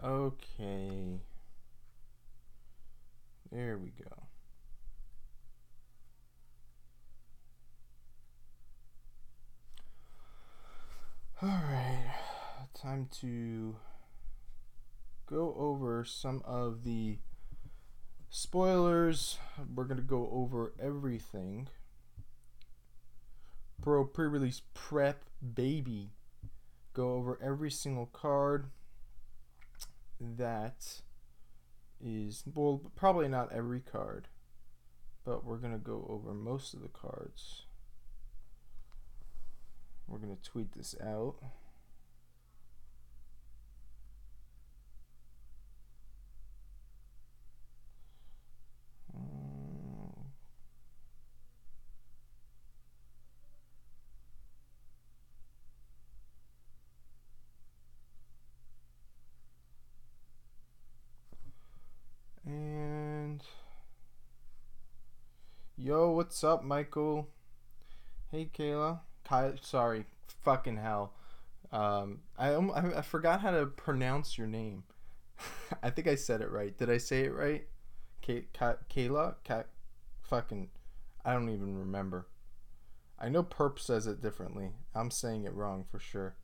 Okay. There we go. Alright. Time to go over some of the spoilers. We're going to go over everything. Pro pre-release prep, baby. Go over every single card that is, well, probably not every card, but we're going to go over most of the cards. We're going to tweet this out. And yo, what's up, Michael? Hey, Kayla. Sorry, fucking hell. I forgot how to pronounce your name. I think I said it right. Did I say it right? Kayla? Fucking, I don't even remember. I know Perp says it differently. I'm saying it wrong for sure.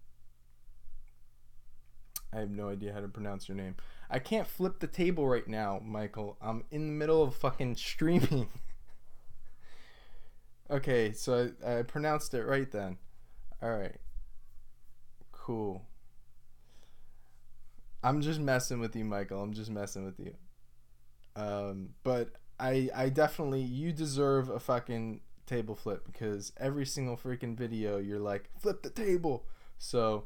I have no idea how to pronounce your name. I can't flip the table right now, Michael. I'm in the middle of fucking streaming. Okay, so I pronounced it right then. Alright, cool. I'm just messing with you, Michael. I'm just messing with you. But I definitely, you deserve a fucking table flip because every single freaking video you're like, flip the table. So,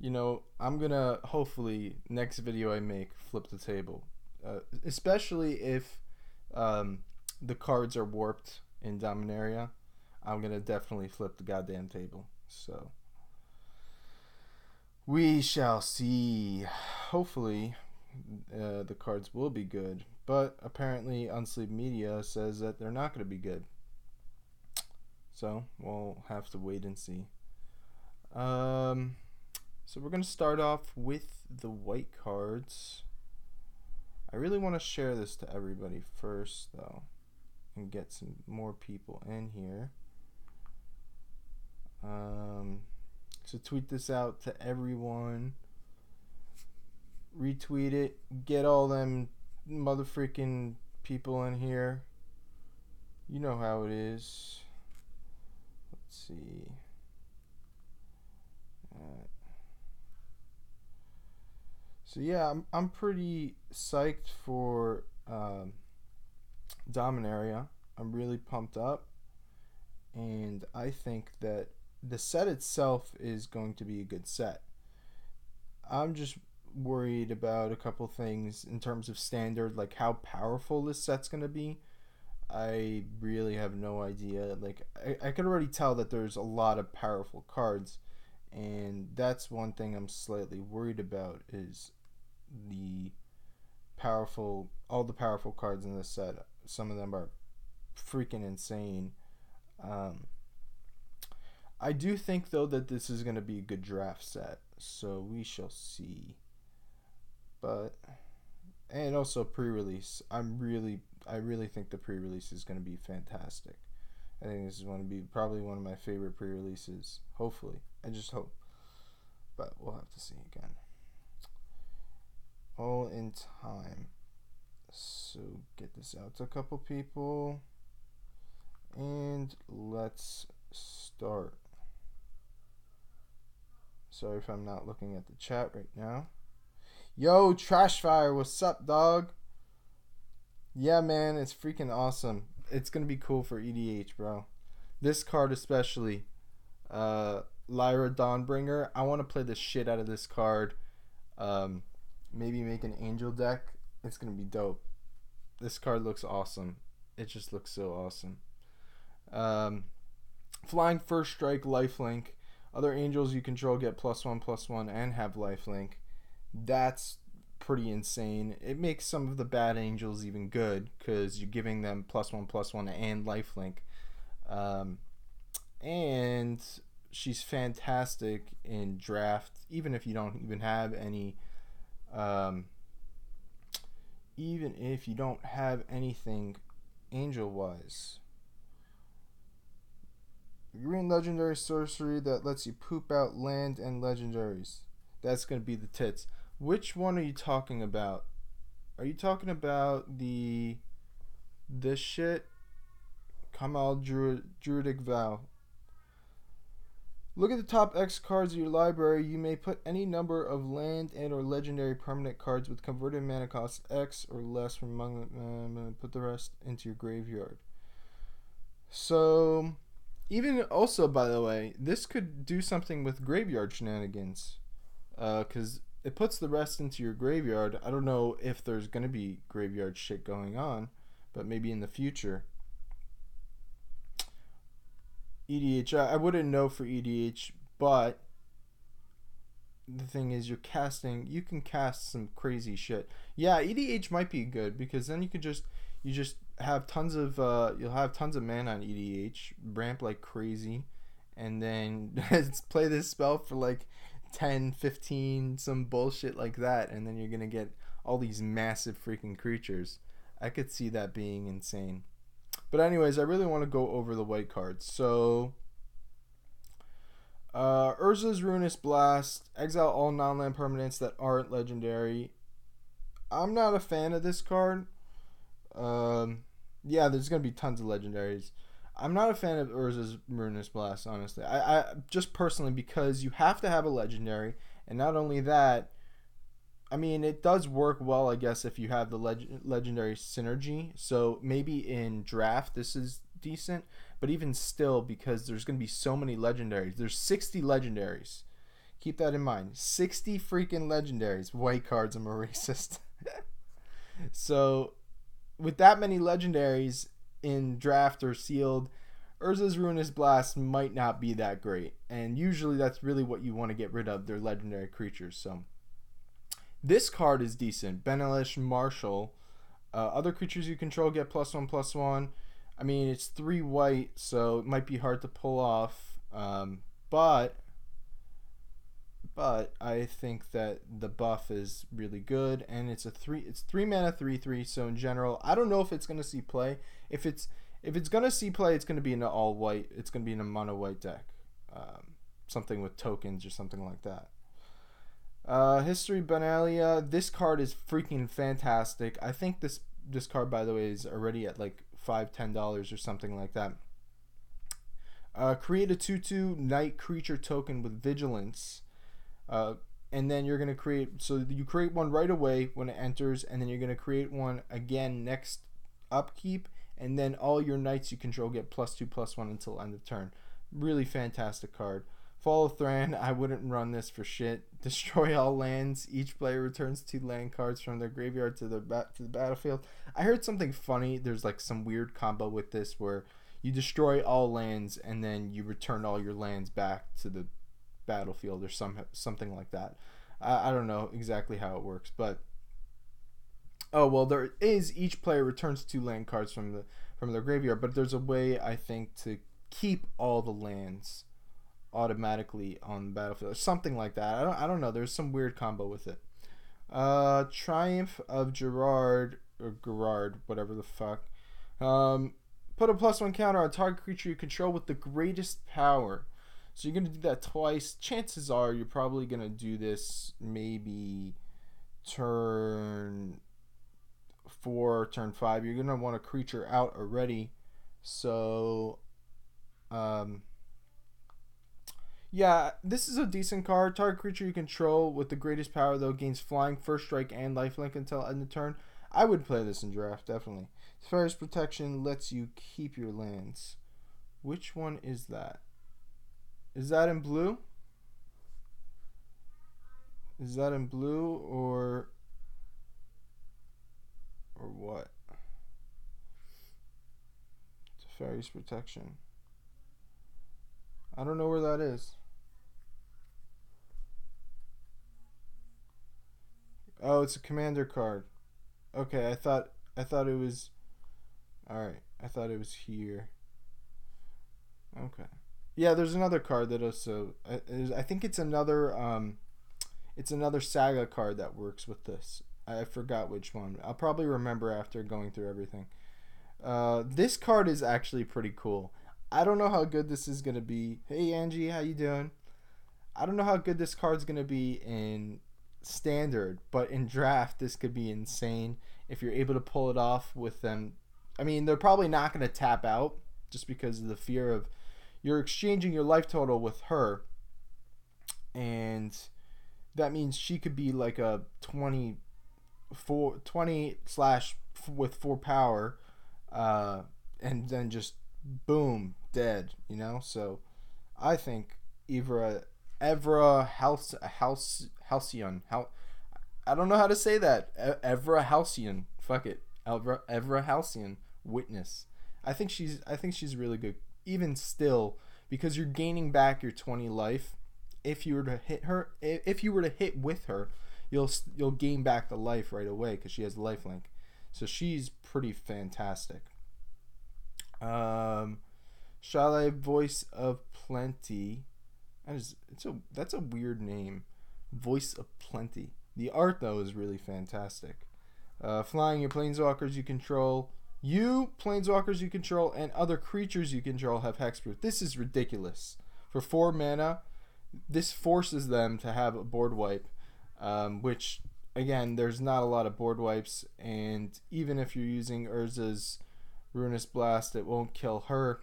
I'm gonna hopefully next video I make flip the table, especially if the cards are warped in Dominaria. I'm gonna definitely flip the goddamn table. So we shall see. Hopefully, the cards will be good, but apparently Unsleep Media says that they're not going to be good. So we'll have to wait and see. So we're going to start off with the white cards. I really want to share this to everybody first, though, and get some more people in here. So tweet this out to everyone. Retweet it. Get all them motherfucking people in here. You know how it is. Let's see. So yeah, I'm pretty psyched for Dominaria. I'm really pumped up, and I think that the set itself is going to be a good set. I'm just worried about a couple things in terms of standard, like how powerful this set's going to be. I really have no idea. Like, I could already tell that there's a lot of powerful cards, and that's one thing I'm slightly worried about is all the powerful cards in this set. Some of them are freaking insane. I do think though that this is going to be a good draft set, so we shall see. But and also pre-release, I really think the pre-release is going to be fantastic. I think this is going to be probably one of my favorite pre-releases. Hopefully, I just hope, but we'll have to see again. All in time. So get this out to a couple people, and let's start. Sorry if I'm not looking at the chat right now. Yo, Trashfire, what's up, dog? Yeah, man, it's freaking awesome. It's gonna be cool for EDH, bro. This card especially, Lyra Dawnbringer. I want to play the shit out of this card. Maybe make an angel deck. It's gonna be dope. This card looks awesome. It just looks so awesome. Flying First Strike, Lifelink. Other angels you control get +1/+1 and have lifelink. That's pretty insane. It makes some of the bad angels even good because you're giving them +1/+1 and lifelink. And she's fantastic in draft, even if you don't even have any even if you don't have anything angel-wise. Green legendary sorcery that lets you poop out land and legendaries. That's going to be the tits. Which one are you talking about? Are you talking about this shit? Kamal Druidic Vow. Look at the top X cards of your library. You may put any number of land and or legendary permanent cards with converted mana cost X or less from among them. Put the rest into your graveyard. So, even also, by the way, this could do something with graveyard shenanigans. Because it puts the rest into your graveyard. I don't know if there's going to be graveyard shit going on, but maybe in the future. EDH, I wouldn't know for EDH, but the thing is, you can cast some crazy shit. Yeah, EDH might be good because then you just have tons of you'll have tons of mana on EDH, ramp like crazy, and then play this spell for like 10, 15, some bullshit like that, and then you're gonna get all these massive freaking creatures. I could see that being insane. But anyways, I really want to go over the white cards. So, Urza's Ruinous Blast. Exile all non-land permanents that aren't legendary. I'm not a fan of this card. Yeah, there's going to be tons of legendaries. I'm not a fan of Urza's Ruinous Blast, honestly. I just personally, because you have to have a legendary. And not only that, I mean, it does work well, I guess, if you have the legendary synergy. So maybe in draft this is decent, but even still, because there's going to be so many legendaries. There's 60 legendaries. Keep that in mind. 60 freaking legendaries. White cards, I'm a racist. So with that many legendaries in draft or sealed, Urza's Ruinous Blast might not be that great. And usually that's really what you want to get rid of, their legendary creatures. So this card is decent. Benelish Marshal. Other creatures you control get +1/+1. I mean, it's 3 white, so it might be hard to pull off. But I think that the buff is really good, and it's 3 mana 3/3. So in general, I don't know if it's gonna see play. If it's gonna see play, it's gonna be in an all white. It's gonna be in a mono white deck, something with tokens or something like that. History Benalia. This card is freaking fantastic. I think this card, by the way, is already at like $5-10 or something like that. Create a 2/2 Night creature token with Vigilance. And then you're going to create, so you create one right away when it enters, and then you're going to create one again next upkeep, and then all your knights you control get +2/+1 until end of turn. Really fantastic card. Fall of Thran, I wouldn't run this for shit. Destroy all lands. Each player returns 2 land cards from their graveyard to the battlefield. I heard something funny. There's like some weird combo with this where you destroy all lands and then you return all your lands back to the battlefield or something like that. I don't know exactly how it works, but there is, each player returns 2 land cards from their graveyard, but there's a way, I think, to keep all the lands automatically on the battlefield, something like that. I don't know. There's some weird combo with it. Triumph of Gerard, whatever the fuck. Put a +1 counter on target creature you control with the greatest power. So you're gonna do that twice. Chances are you're probably gonna do this maybe turn 4, turn 5. You're gonna want a creature out already. So yeah, this is a decent card. Target creature you control with the greatest power, though, gains flying, first strike, and lifelink until end of turn. I would play this in draft, definitely. Sphere's Protection lets you keep your lands. Which one is that? Is that in blue? Is that in blue or what? Sphere's Protection. I don't know where that is. Oh, it's a commander card. Okay, I thought it was. All right, I thought it was here. Okay. Yeah, there's another card that also. I think it's another. It's another saga card that works with this. I forgot which one. I'll probably remember after going through everything. This card is actually pretty cool. I don't know how good this is gonna be. Hey Angie, how you doing? I don't know how good this card's gonna be in standard, but in draft this could be insane if you're able to pull it off with them. I mean, they're probably not gonna tap out just because of the fear of you're exchanging your life total with her, and that means she could be like a 20 slash with 4 power, and then just boom, dead, you know. So I think Halcyon. I don't know how to say that. Evra Halcyon. Fuck it. Evra Halcyon. Witness. I think she's really good. Even still, because you're gaining back your 20 life. If you were to hit her, if you were to hit with her, you'll gain back the life right away because she has lifelink. So she's pretty fantastic. Chalet, Voice of Plenty. That's a weird name. Voice of Plenty. The art though is really fantastic. Flying, your planeswalkers you control. Planeswalkers you control and other creatures you control have hexproof. This is ridiculous. For 4 mana, this forces them to have a board wipe, which again, there's not a lot of board wipes, and even if you're using Urza's Ruinous Blast, it won't kill her.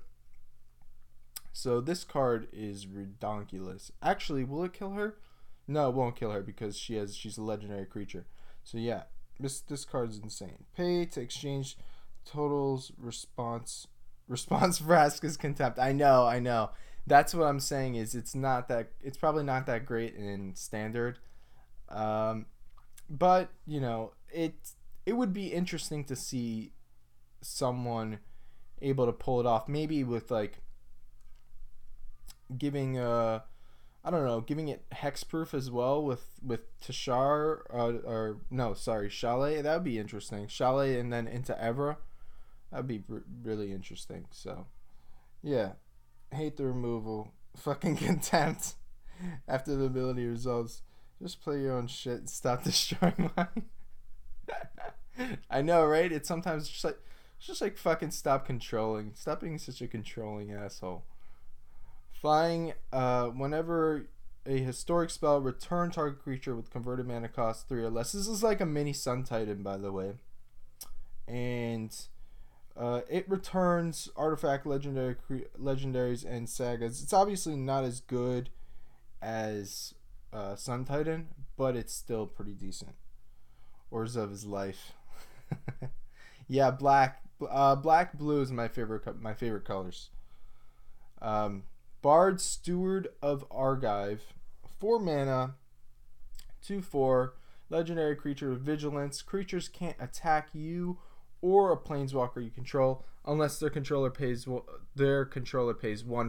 So this card is redonkulous. Actually, will it kill her? No, it won't kill her because she's a legendary creature. So yeah, this card is insane. Pay to exchange totals response Vraska's Contempt. I know. That's what I'm saying is it's probably not that great in standard. But you know, it would be interesting to see someone able to pull it off, maybe with like giving giving it hexproof as well with Tashar Chalet. That would be interesting. Chalet and then into Evra. That'd be really interesting. So yeah, hate the removal. Fucking Contempt. After the ability resolves, just play your own shit and stop destroying mine. I know, right? It's sometimes just like fucking stop controlling. Stop being such a controlling asshole. Flying, whenever a historic spell, return target creature with converted mana cost 3 or less. This is like a mini Sun Titan, by the way. And it returns artifact legendaries and sagas. It's obviously not as good as Sun Titan, but it's still pretty decent. Oars of his life. Yeah, black blue is my favorite colors. Bard, Steward of Argive, 4 mana, 2/4, legendary creature with vigilance. Creatures can't attack you or a planeswalker you control unless their controller pays 1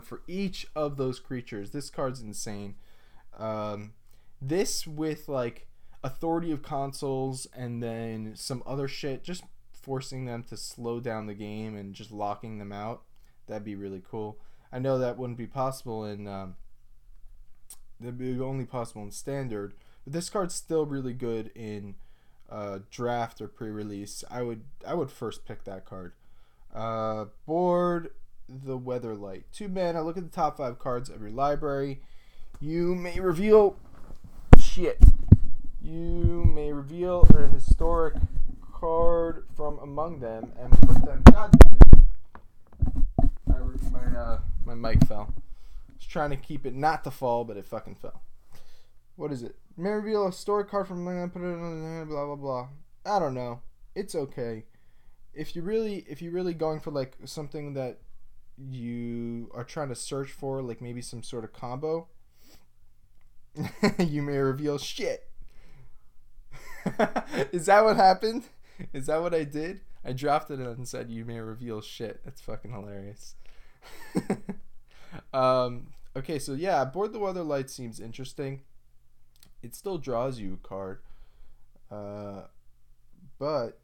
for each of those creatures. This card's insane. This with like Authority of Consuls and then some other shit, just forcing them to slow down the game and just locking them out. That'd be really cool. I know that wouldn't be possible in that'd be only possible in standard, but this card's still really good in draft or pre-release. I would first pick that card. Board the Weatherlight, 2 mana. Look at the top 5 cards of your library. You may reveal a historic card from among them and put them. God damn it! My mic fell. I was trying to keep it not to fall, but it fucking fell. What is it? May reveal a historic card from among them, put it on the hand, blah blah blah. I don't know. It's okay. If you're really going for like something that you are trying to search for, like maybe some sort of combo, you may reveal shit. Is that what happened? Is that what I did? I drafted it and said you may reveal shit. That's fucking hilarious. Okay, so yeah, Board the Weatherlight seems interesting. It still draws you a card. But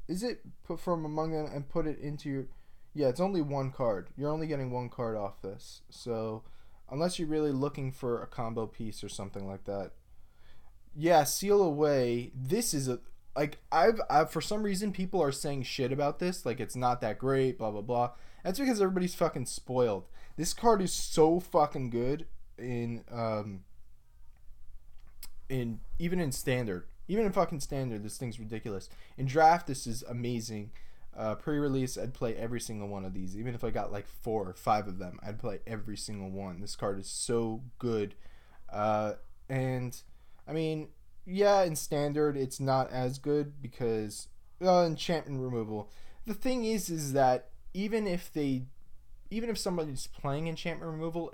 is it put from among them and put it into your... Yeah, it's only 1 card. You're only getting 1 card off this. So unless you're really looking for a combo piece or something like that. Yeah, Seal Away. This is like I've for some reason people are saying shit about this, like it's not that great, blah blah blah. That's because everybody's fucking spoiled. This card is so fucking good in even in standard. Even in fucking standard, this thing's ridiculous. In draft, this is amazing. Pre-release, I'd play every single one of these. Even if I got like 4 or 5 of them, I'd play every single one. This card is so good. And I mean, yeah, in standard, it's not as good because enchantment removal. The thing is that even if somebody's playing enchantment removal,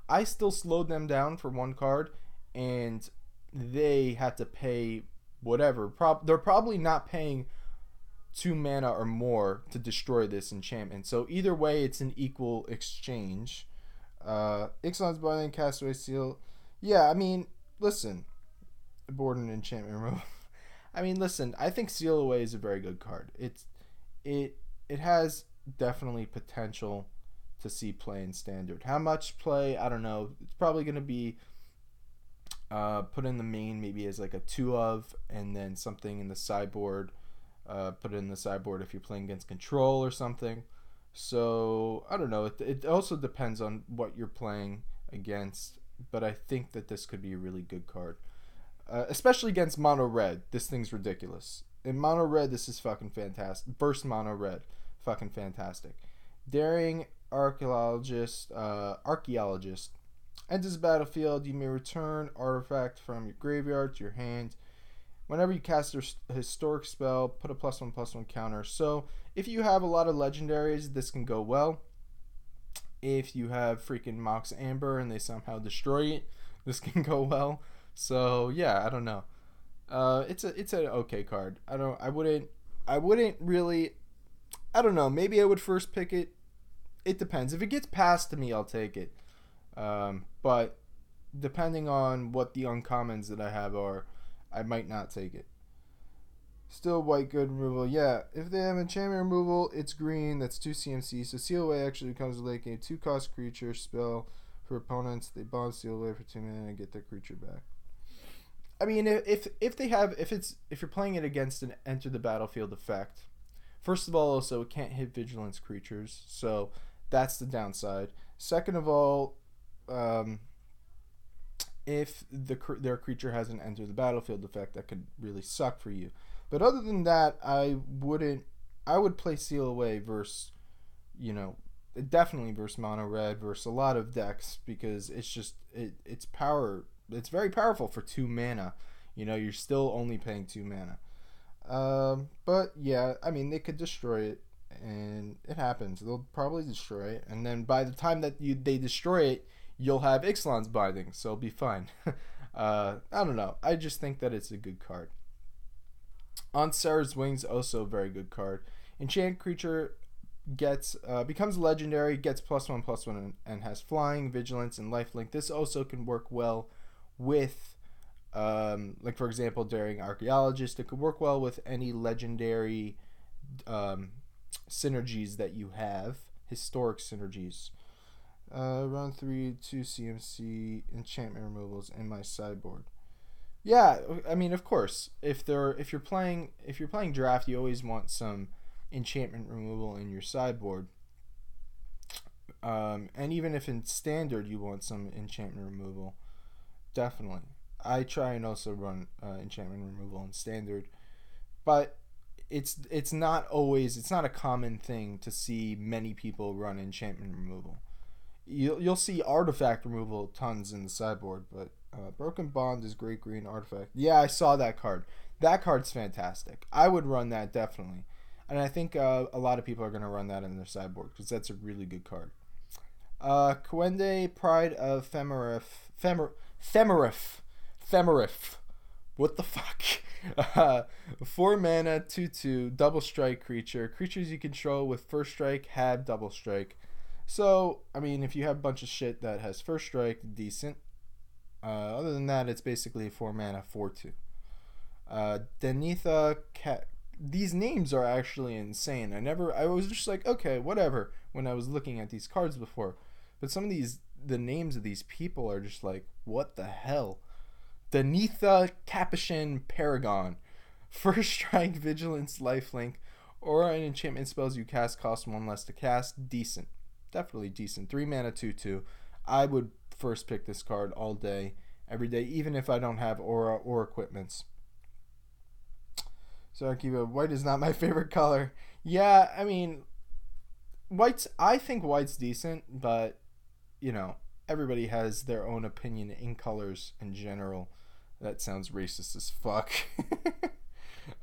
I still slowed them down for one card, and they had to pay whatever. They're probably not paying 2 mana or more to destroy this enchantment. So either way, it's an equal exchange. Ixalan's Binding, Castaway Seal. Yeah, I mean, listen, board and enchantment removal. I mean, listen, I think Seal Away is a very good card. It has definitely potential to see play in standard. How much play? I don't know. It's probably going to be put in the main maybe as like a 2 of, and then something in the sideboard. Put it in the sideboard if you're playing against control or something. So I don't know. It also depends on what you're playing against, but I think that this could be a really good card, especially against mono red. This thing's ridiculous. In mono red, this is fucking fantastic. Burst mono red, fucking fantastic. Daring archaeologist. Enters the battlefield, you may return artifact from your graveyard to your hand. Whenever you cast a historic spell, put a +1/+1 counter. So if you have a lot of legendaries, this can go well. If you have freaking Mox Amber and they somehow destroy it, this can go well. So yeah, I don't know. It's an okay card. I wouldn't really. I don't know. Maybe I would first pick it. It depends. If it gets passed to me, I'll take it. But depending on what the uncommons that I have are, I might not take it. Still white good removal. Yeah, if they have enchantment removal, it's green. That's 2 CMC. So Seal Away actually becomes a late game 2-cost creature spell for opponents. They bond Seal Away for 2 mana and get their creature back. I mean, if you're playing it against an enter the battlefield effect, first of all, also it can't hit vigilance creatures, so that's the downside. Second of all, if their creature has an enter the battlefield effect, that could really suck for you. But other than that, I would play Seal Away versus, definitely versus mono red, versus a lot of decks, because it's very powerful for 2 mana. You're still only paying 2 mana. But yeah, I mean, they could destroy it, and it happens. They'll probably destroy it, and then by the time that they destroy it, you'll have Ixalan's Binding, so it'll be fine. I don't know. I just think that it's a good card. On Sarah's Wings, also a very good card. Enchant creature becomes legendary, gets +1/+1, and has flying, vigilance, and lifelink. This also can work well with, like for example, Daring Archaeologist. It could work well with any legendary synergies that you have, historic synergies. Round 3, 2 CMC, enchantment removals in my sideboard. Yeah, I mean, of course, if you're playing draft, you always want some enchantment removal in your sideboard. And even if in standard you want some enchantment removal, definitely. I try and also run enchantment removal in standard, but it's not a common thing to see many people run enchantment removal. You'll see artifact removal tons in the sideboard, but Broken Bond is great green artifact. Yeah, I saw that card. That card's fantastic. I would run that definitely, and I think a lot of people are going to run that in their sideboard because that's a really good card. Kwende, Pride of Femerif. What the fuck? 4 mana, 2/2, double strike creature. Creatures you control with first strike have double strike. So, I mean, if you have a bunch of shit that has first strike, decent. Other than that, it's basically a 4 mana, 4/2. Denitha Cat. These names are actually insane. I was just like, okay, whatever, when I was looking at these cards before. But some of the names of these people are just like, what the hell? Denitha Capuchin Paragon. First strike, vigilance, lifelink, or an enchantment spells you cast cost 1 less to cast. Decent. Definitely decent. 3 mana, 2/2. I would first pick this card all day, every day, even if I don't have aura or equipments. So Akiva, white is not my favorite color. Yeah, I mean, I think white's decent, but, you know, everybody has their own opinion in colors in general. That sounds racist as fuck.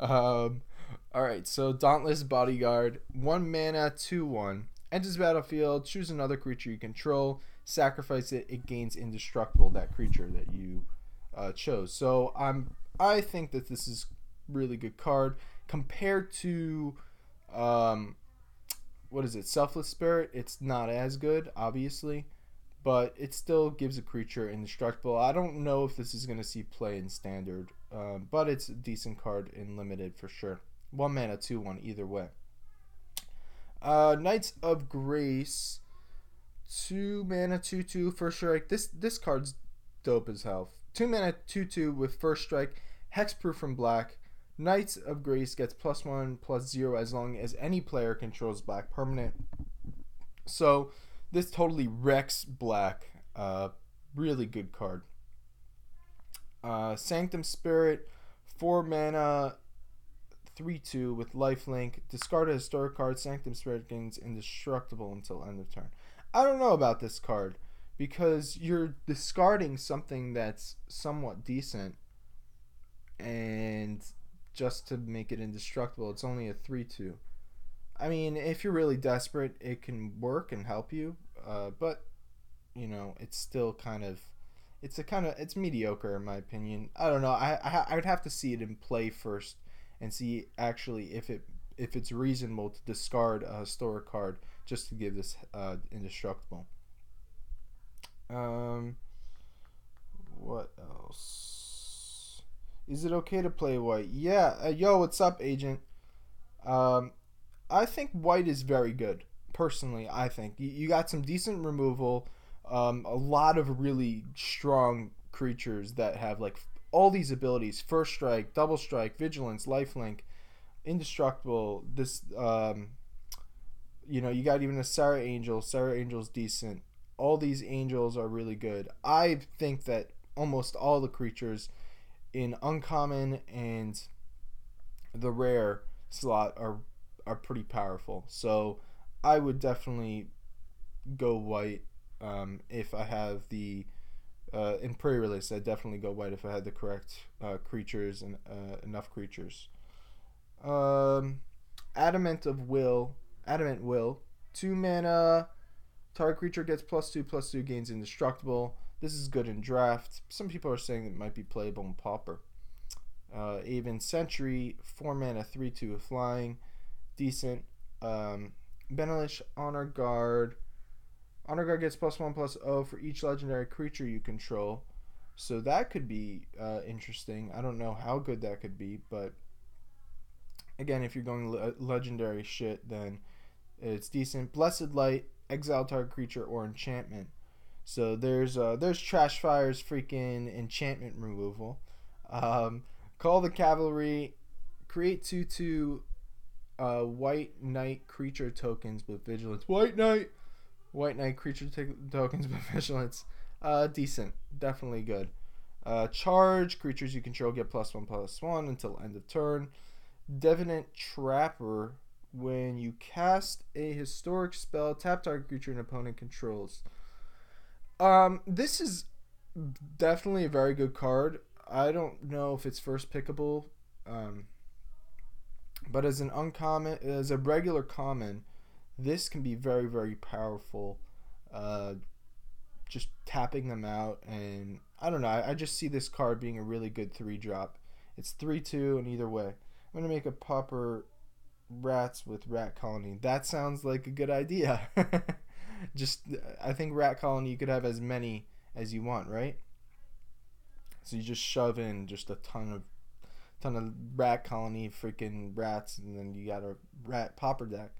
Alright, so Dauntless Bodyguard. 1 mana, 2/1. Enters battlefield, choose another creature you control, sacrifice it, it gains indestructible, that creature that you chose. So I think that this is really good card compared to what is it, Selfless Spirit. It's not as good, obviously, but it still gives a creature indestructible. I don't know if this is going to see play in standard, but it's a decent card in limited for sure. 1 mana, 2/1 either way. Knights of Grace. 2 mana, 2/2 first strike. This card's dope as hell. 2 mana, 2/2 with first strike, hexproof from black. Knights of Grace gets +1/+0 as long as any player controls black permanent. So this totally wrecks black. Really good card. Sanctum Spirit, 4 mana, 3/2 with lifelink. Discard a historic card. Sanctum Spirit gains indestructible until end of turn. I don't know about this card because you're discarding something that's somewhat decent, and just to make it indestructible, it's only a 3/2. I mean, if you're really desperate, it can work and help you, but you know, it's still kind of, it's mediocre in my opinion. I don't know. I would have to see it in play first and see actually if it's reasonable to discard a historic card just to give this indestructible. What else? Is it okay to play white? Yeah. Yo, what's up, Agent? I think white is very good. Personally, I think you got some decent removal. A lot of really strong creatures that have like all these abilities: first strike, double strike, vigilance, lifelink, indestructible. This, you know, you got even a Sarah Angel. Sarah Angel's decent. All these angels are really good. I think that almost all the creatures in uncommon and the rare slot are pretty powerful. So I would definitely go white if I have the in pre-release. I'd definitely go white if I had the correct creatures and enough creatures. Adamant Will. 2 mana. Target creature gets +2/+2, gains indestructible. This is good in draft. Some people are saying it might be playable in Pauper. Aven Sentry, 4 mana, 3/2 with flying. Decent. Benelish Honor Guard. Honor Guard gets +1/+0 for each legendary creature you control. So that could be interesting. I don't know how good that could be, but again, if you're going legendary shit, then it's decent. Blessed Light, exile target creature or enchantment. So there's Trash Fire's freaking enchantment removal. Call the Cavalry, create 2/2 White Knight creature tokens with vigilance. White Knight creature tokens with vigilance. Decent, definitely good. Charge, creatures you control get +1/+1 until end of turn. Devinant Trapper, when you cast a historic spell, tap target creature an opponent controls. This is definitely a very good card. I don't know if it's first pickable, but as an uncommon, as a regular common, this can be very, very powerful. Just tapping them out, and I don't know. I just see this card being a really good 3-drop. It's 3/2, and either way, I'm gonna make a Pauper Rats with Rat Colony. That sounds like a good idea. Just, I think Rat Colony, you could have as many as you want, right? So you just shove in just a ton of Rat Colony freaking rats, and then you got a Rat Pauper deck.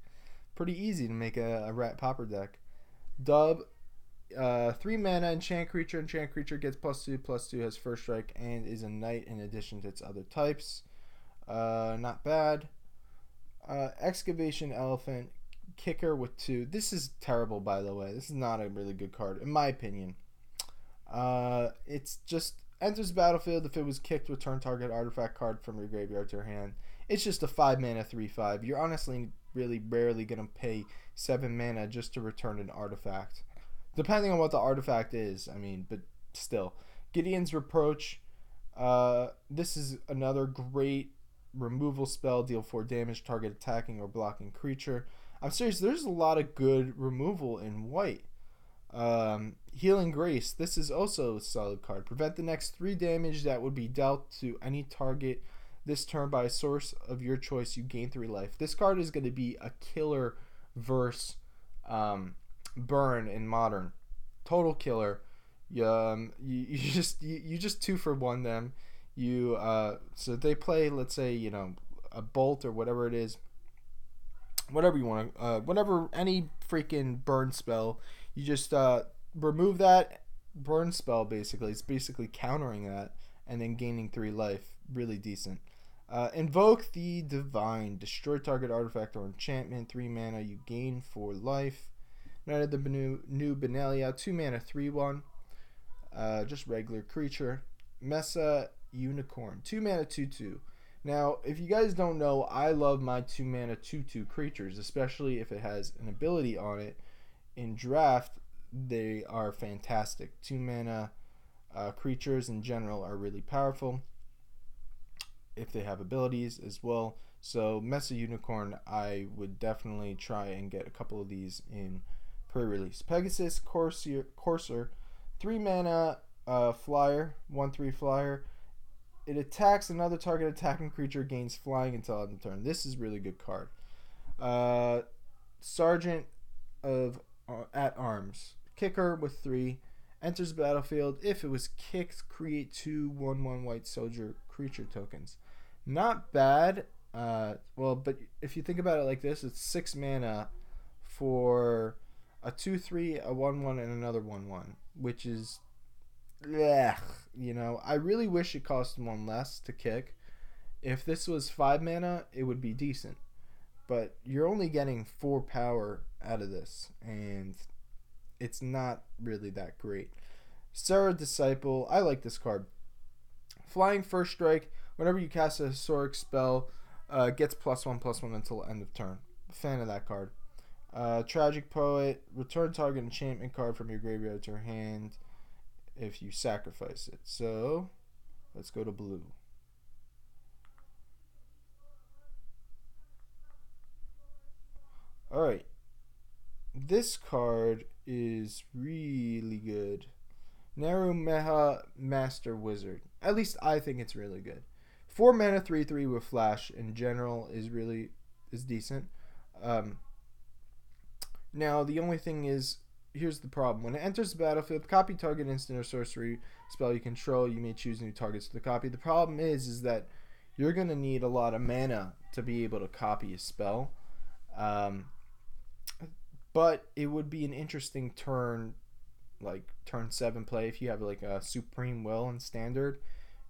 Pretty easy to make a Rat Pauper deck. Dub, 3 mana, enchant creature gets +2/+2, has first strike, and is a knight in addition to its other types. Not bad. Excavation Elephant, kicker with 2. This is terrible, by the way. This is not a really good card, in my opinion. It's just enters battlefield. If it was kicked, return target artifact card from your graveyard to your hand. It's just a 5 mana 3/5. You're honestly really barely gonna pay 7 mana just to return an artifact, depending on what the artifact is. I mean, but still, Gideon's Reproach. This is another great removal spell. Deal 4 damage, target attacking or blocking creature. I'm serious. There's a lot of good removal in white. Healing Grace. This is also a solid card. Prevent the next 3 damage that would be dealt to any target this turn by a source of your choice. You gain 3 life. This card is going to be a killer versus Burn in Modern. Total killer. You just 2-for-1 them. So they play, let's say, a bolt or whatever it is, whatever you want to, whatever, any freaking burn spell. You just remove that burn spell. Basically, it's basically countering that and then gaining 3 life. Really decent. Invoke the Divine. Destroy target artifact or enchantment. 3 mana. You gain 4 life. Knight of the New Benalia. 2 mana 3/1. Just regular creature. Mesa Unicorn. 2 mana 2/2. Now, if you guys don't know, I love my 2 mana 2/2 creatures, especially if it has an ability on it. In draft, they are fantastic. 2 mana creatures in general are really powerful if they have abilities as well. So Mesa Unicorn, I would definitely try and get a couple of these in pre-release. Pegasus Courser, 3 mana flyer, 1/3 flyer. It attacks another target attacking creature, gains flying until end of turn. This is a really good card. Sergeant of at Arms, kicker with 3, enters battlefield. If it was kicked, create 2 1/1 white soldier creature tokens. Not bad. But if you think about it like this, it's 6 mana for a 2/3, a 1/1, and another 1/1, which is, I really wish it cost 1 less to kick. If this was 5 mana, it would be decent. But you're only getting 4 power out of this, and it's not really that great. Sarah Disciple, I like this card. Flying First Strike, whenever you cast a historic spell, gets +1/+1 until end of turn. Fan of that card. Tragic Poet, return target enchantment card from your graveyard to your hand if you sacrifice it. So, let's go to blue. Alright. This card is really good. Narumeha Master Wizard. At least I think it's really good. 4 mana 3/3 with flash in general is decent. Now the only thing is, here's the problem. When it enters the battlefield, copy target instant or sorcery spell you control. You may choose new targets to the copy. The problem is that you're going to need a lot of mana to be able to copy a spell. But it would be an interesting turn 7 play if you have like a Supreme Will in Standard.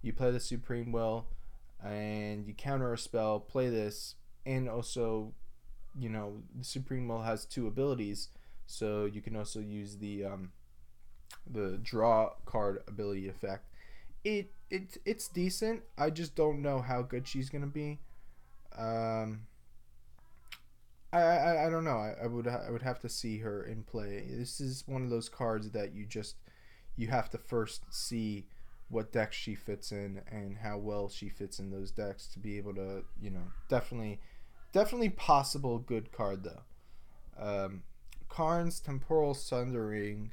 You play the Supreme Will and you counter a spell, play this, and also, the Supreme Will has 2 abilities, so you can also use the draw card ability effect. It's decent. I just don't know how good she's gonna be. I don't know. I would have to see her in play. This is one of those cards that you have to first see what decks she fits in and how well she fits in those decks to be able to, definitely possible good card though. Karn's Temporal Sundering,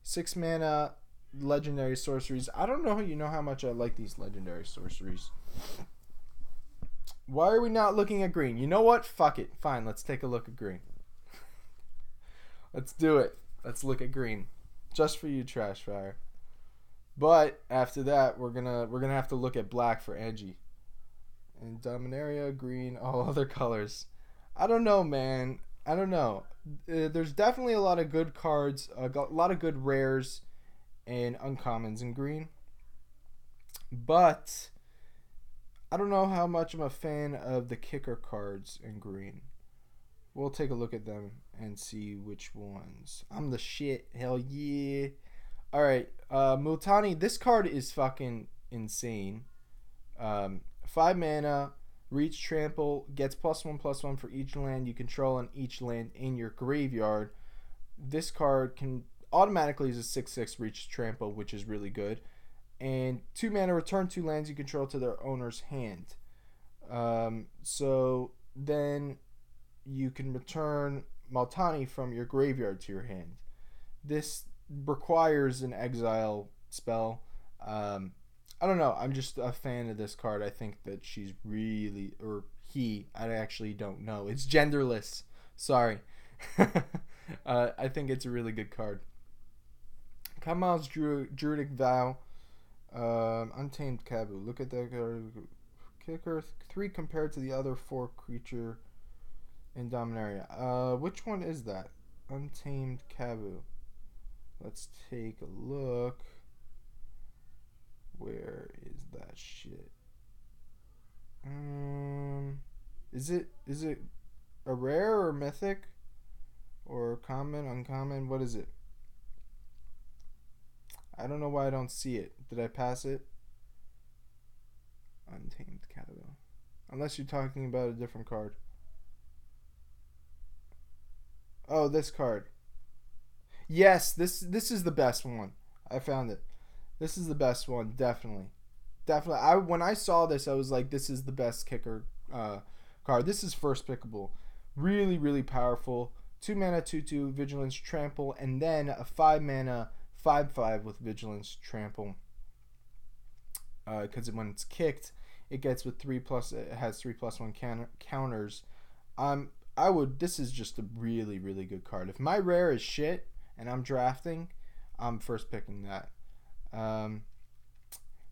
6 mana legendary sorceries. I don't know how much I like these legendary sorceries. Why are we not looking at green? You know what? Fuck it. Fine, let's take a look at green. Let's do it. Let's look at green. Just for you, Trash Fire. But after that, we're gonna have to look at black for Angie. And Dominaria, green, all other colors. I don't know, man. I don't know. There's definitely a lot of good cards, a lot of good rares and uncommons in green. But I don't know how much I'm a fan of the kicker cards in green. We'll take a look at them and see which ones. I'm the shit. Hell yeah. Alright, Multani, this card is fucking insane. 5 mana, reach trample, gets +1/+1 for each land you control and each land in your graveyard. This card can automatically is a 6/6 reach trample, which is really good. And 2 mana, return 2 lands you control to their owner's hand. So then you can return Multani from your graveyard to your hand. This requires an exile spell. I don't know. I'm just a fan of this card. I think that she's really, or he, I actually don't know. It's genderless. Sorry. I think it's a really good card. Kamal's Druidic Vow. Untamed Kabu. Look at that card. Kicker 3 compared to the other 4 creature in Dominaria. Which one is that? Untamed Kabu. Let's take a look. Where is that shit? Is it a rare or mythic? Or common, uncommon? What is it? I don't know why I don't see it. Did I pass it? Untamed Kabu. Unless you're talking about a different card. Oh, this card. Yes, this is the best one. I found it. This is the best one, definitely. When I saw this, I was like, this is the best kicker card. This is first pickable. Really, really powerful. 2 mana, 2/2, Vigilance, Trample, and then a 5 mana, 5/5 with Vigilance, Trample. Because when it's kicked, it gets with 3+. It has 3+1 counters. This is just a really, really good card. If my rare is shit and I'm drafting, I'm first picking that.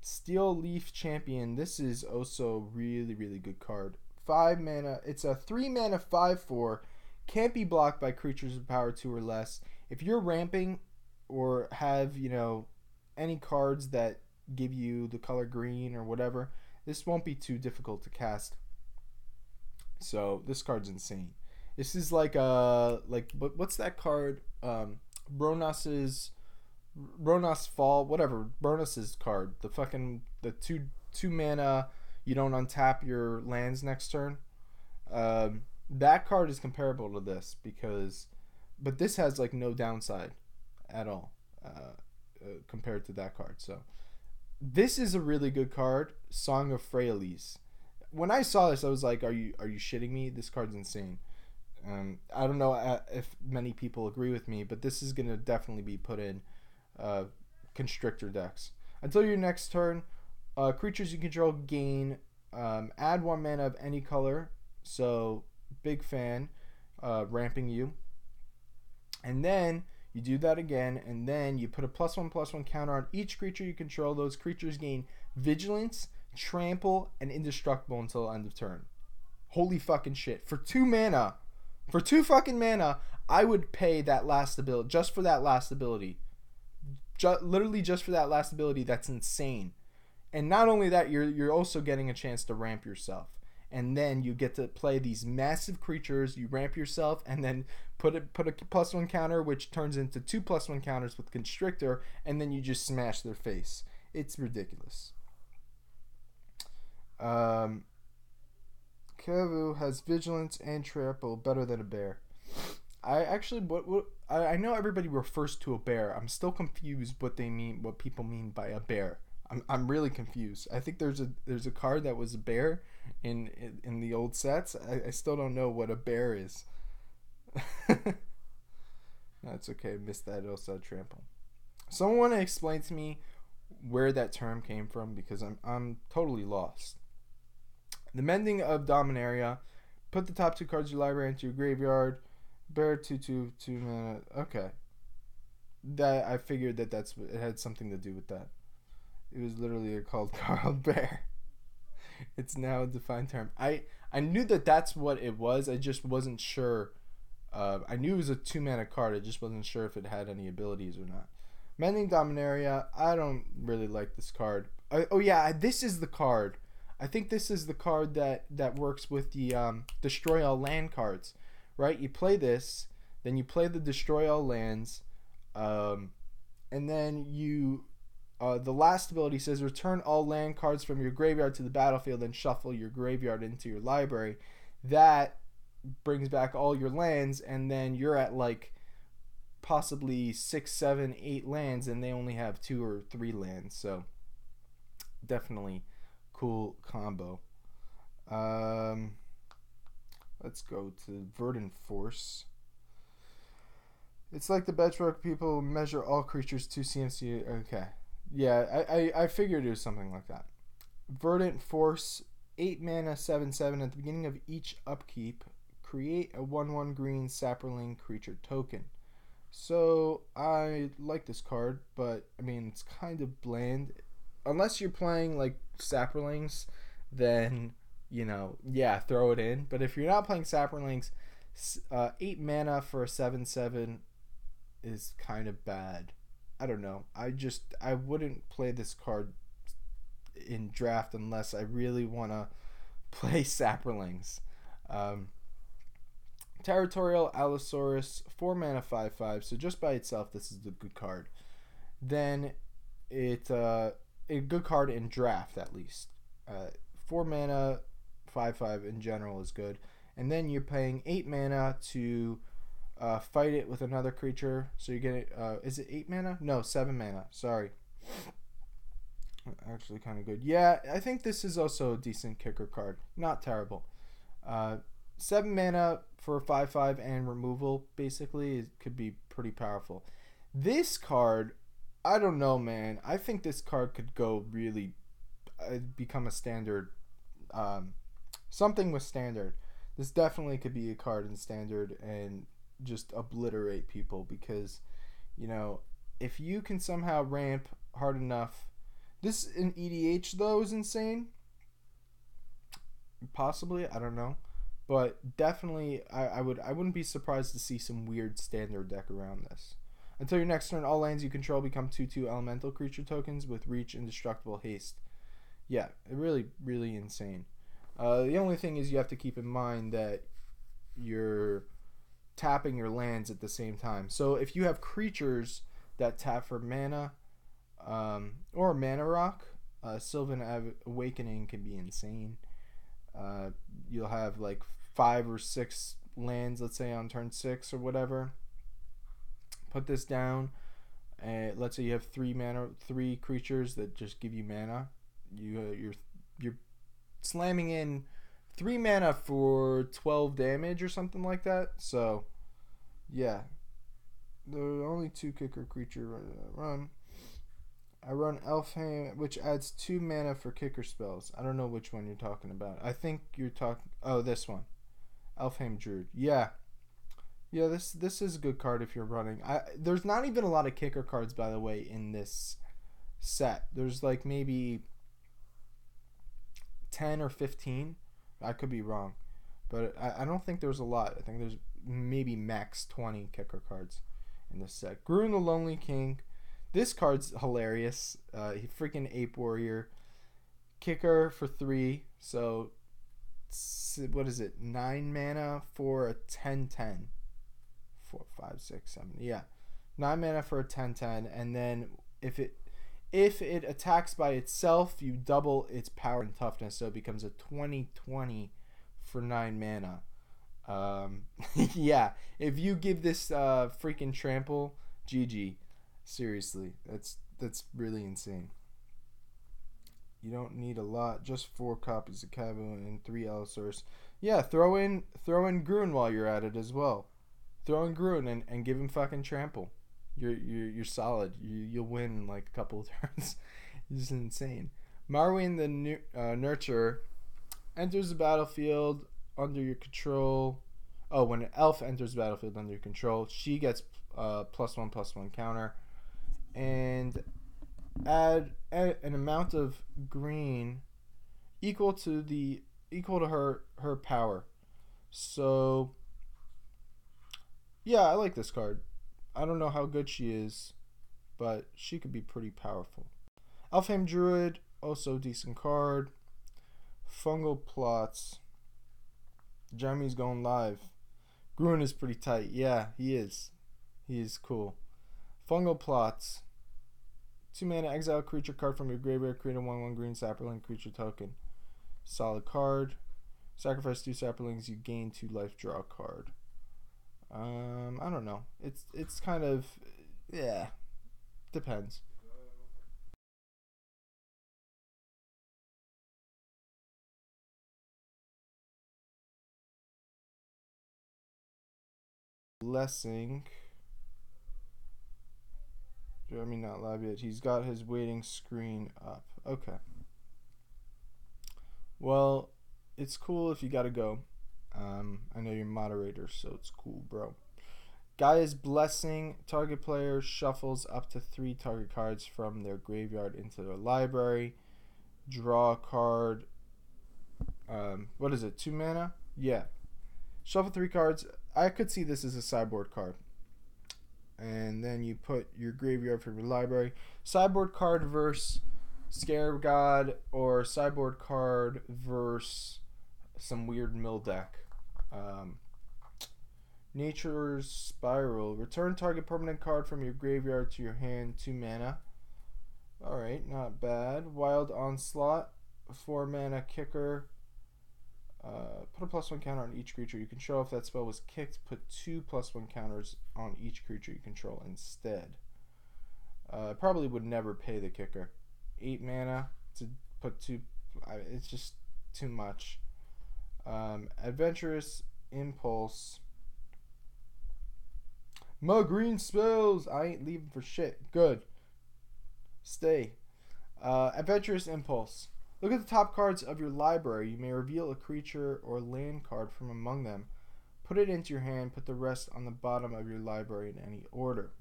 Steel Leaf Champion. This is also really, really good card. 5 mana. It's a 3 mana 5/4. Can't be blocked by creatures with power 2 or less. If you're ramping or have, any cards that give you the color green or whatever, this won't be too difficult to cast. So this card's insane. This is what's that card? Bronas Fall, whatever. Bronas' card. The two mana, you don't untap your lands next turn. That card is comparable to this but this has no downside at all compared to that card. So this is a really good card. Song of Freyalise. When I saw this, I was like, are you shitting me? This card's insane. I don't know if many people agree with me, but this is going to definitely be put in Constrictor decks. Until your next turn, creatures you control gain add 1 mana of any color. So big fan, ramping you. And then you do that again, and then you put a +1/+1 counter on each creature you control. Those creatures gain Vigilance, Trample, and Indestructible until end of turn. Holy fucking shit. For 2 mana, for 2 fucking mana, I would pay that last ability, just for that last ability. Literally just for that last ability. That's insane. And not only that, you're also getting a chance to ramp yourself. And then you get to play these massive creatures. You ramp yourself and then put a +1 counter, which turns into 2 +1 counters with Constrictor, and then you just smash their face. It's ridiculous. Kevu has Vigilance and Trample, better than a bear. I know everybody refers to a bear. I'm still confused what people mean by a bear. I'm really confused. I think there's a card that was a bear in the old sets. I still don't know what a bear is. That's okay. I missed that. Also Trample. Someone want to explain to me where that term came from, because I'm totally lost. The Mending of Dominaria. Put the top 2 cards of your library into your graveyard. Bear 2/2 mana. Okay. That I figured it had something to do with that. It was literally called Carl Bear. It's now a defined term. I knew that's what it was. I just wasn't sure. I knew it was a 2 mana card. I just wasn't sure if it had any abilities or not. Mending Dominaria. I don't really like this card. This is the card. I think this is the card that works with the destroy all land cards, right? You play this, then you play the destroy all lands, and then you the last ability says return all land cards from your graveyard to the battlefield and shuffle your graveyard into your library. That brings back all your lands, and then you're at like possibly 6, 7, 8 lands, and they only have 2 or 3 lands. So definitely cool combo. Let's go to Verdant Force. It's like the Bedrock people measure all creatures to CMC. Okay. Yeah, I figured it was something like that. Verdant Force, 8 mana, 7/7. At the beginning of each upkeep, create a 1/1 green Saproling creature token. So I like this card, but I mean it's kind of bland. Unless you're playing like Saprolings, then yeah, throw it in. But if you're not playing Saprolings, 8 mana for a 7/7 is kind of bad. I don't know. I wouldn't play this card in draft unless I really want to play Saprolings. Territorial Allosaurus, 4 mana, 5/5. So just by itself, this is a good card. Then a good card in draft at least. 4 mana, 5/5 in general is good. And then you're paying 8 mana to fight it with another creature. So you get it. Is it 8 mana? No, 7 mana. Sorry. Actually, kind of good. Yeah, I think this is also a decent kicker card. Not terrible. 7 mana for 5/5 and removal, basically, it could be pretty powerful. This card, I don't know, man. I think this card could go really become a standard. Something with standard. This definitely could be a card in standard and just obliterate people because, if you can somehow ramp hard enough. This in EDH, though, is insane. Possibly, I don't know. But definitely, I wouldn't be surprised to see some weird standard deck around this. Until your next turn, all lands you control become 2/2 elemental creature tokens with reach, indestructible, haste. Yeah, really, really insane. The only thing is you have to keep in mind that you're tapping your lands at the same time. So if you have creatures that tap for mana, or mana rock, Sylvan Awakening can be insane. You'll have like 5 or 6 lands, let's say on turn 6 or whatever. Put this down, and let's say you have 3 creatures that just give you mana. You're slamming in 3 mana for 12 damage or something like that. So yeah, the only 2 kicker creature run. I run Elfheim, which adds 2 mana for kicker spells. I don't know which one you're talking about. I think you're talking... Oh, this one. Elfheim Druid. Yeah. Yeah, this is a good card if you're running. There's not even a lot of kicker cards, by the way, in this set. There's like maybe 10 or 15. I could be wrong. But I don't think there's a lot. I think there's maybe max 20 kicker cards in this set. Gruen the Lonely King. This card's hilarious. He freaking Ape Warrior. Kicker for 3. So, what is it? 9 mana for a 10/10. 4, 5, 6, 7. Yeah. 9 mana for a 10/10. And then if it attacks by itself, you double its power and toughness. So it becomes a 20/20 for 9 mana. Yeah. If you give this freaking trample, GG. Seriously, that's really insane. You don't need a lot, just 4 copies of Kabu and 3 Allosaurus. Yeah, throw in Gruen while you're at it as well. Throw in Gruen and give him fucking trample. You're solid. You'll win in like a couple of turns. This is insane. Marwyn the Nurturer enters the battlefield under your control. Oh, when an elf enters the battlefield under your control, she gets +1/+1 counter. And add an amount of green equal to her power. So yeah, I like this card. I don't know how good she is, but she could be pretty powerful. Elfheim Druid, also decent card. Fungal plots. Jeremy's going live. Gruen is pretty tight. Yeah, he is. He is cool. Fungal plots. 2 mana, exile creature card from your graveyard. Create a 1/1 green sapperling creature token. Solid card. Sacrifice 2 sapperlings. You gain 2 life. Draw a card. I don't know. It's kind of, yeah, depends. Blessing. Jeremy not live yet. He's got his waiting screen up. Okay. Well, it's cool if you gotta go. I know you're moderator, so it's cool, bro. Gaia's Blessing. Target player shuffles up to 3 target cards from their graveyard into their library. Draw a card. What is it? 2 mana? Yeah. Shuffle 3 cards. I could see this as a sideboard card. And then you put your graveyard from your library. Sideboard card versus Scarab God, or sideboard card versus some weird mill deck. Nature's Spiral. Return target permanent card from your graveyard to your hand. 2 mana. Alright, not bad. Wild Onslaught. 4 mana kicker. Put a +1 counter on each creature you control. If that spell was kicked, put 2 +1 counters on each creature you control instead. Probably would never pay the kicker. 8 mana to put 2. It's just too much. Adventurous Impulse. My green spells. I ain't leaving for shit. Good. Stay. Adventurous Impulse. Look at the top cards of your library. You may reveal a creature or land card from among them. Put it into your hand. Put the rest on the bottom of your library in any order.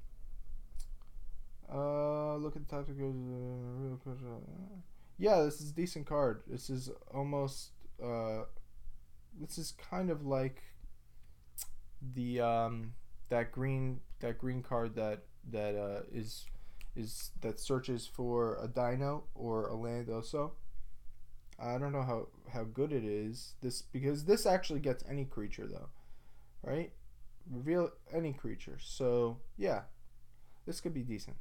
Look at the top cards. Yeah, this is a decent card. This is almost. This is kind of like the that green card that searches for a dino or a land also. I don't know how good it is. Because this actually gets any creature though, right? Reveal any creature. So yeah, this could be decent.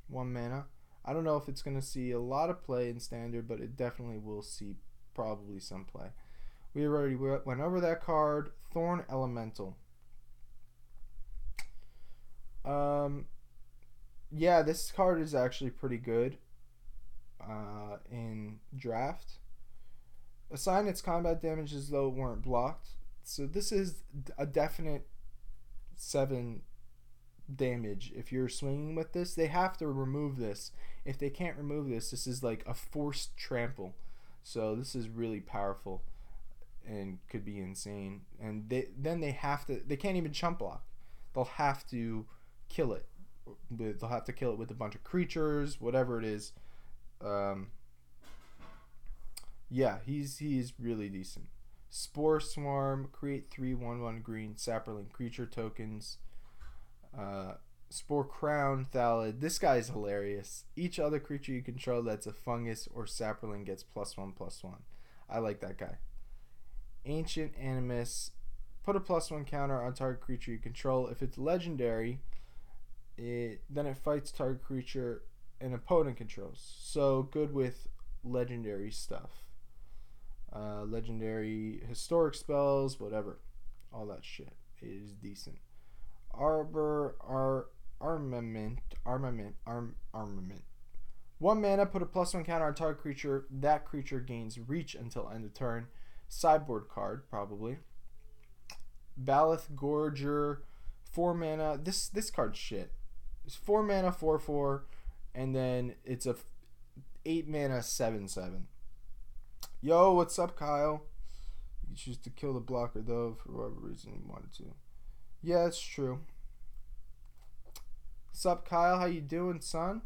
1 mana. I don't know if it's gonna see a lot of play in standard, but it definitely will see probably some play. We already went over that card. Thorn Elemental. Yeah, this card is actually pretty good in draft. Assign its combat damage as though it weren't blocked. So this is a definite 7 damage. If you're swinging with this, they have to remove this. If they can't remove this, this is like a forced trample. So this is really powerful and could be insane. And they have to. They can't even chump block. They'll have to kill it. They'll have to kill it with a bunch of creatures, whatever it is. Yeah, he's really decent. Spore Swarm. Create 3 1/1 green sapperling creature tokens. Spore Crown Thallid. This guy is hilarious. Each other creature you control that's a fungus or sapperling gets +1/+1. I like that guy. Ancient Animus. Put a +1 counter on target creature you control. If it's legendary, then it fights target creature an opponent controls. So good with legendary stuff. Legendary historic spells, whatever. All that shit. It is decent. Armament. 1 mana, put a +1 counter on target creature. That creature gains reach until end of turn. Sideboard card, probably. Balith Gorger. 4 mana. This card's shit. It's 4 mana, 4/4, and then it's a 8 mana, 7/7. Yo, what's up, Kyle? You choose to kill the blocker though for whatever reason you wanted to. Yeah, it's true. What's up, Kyle? How you doing, son?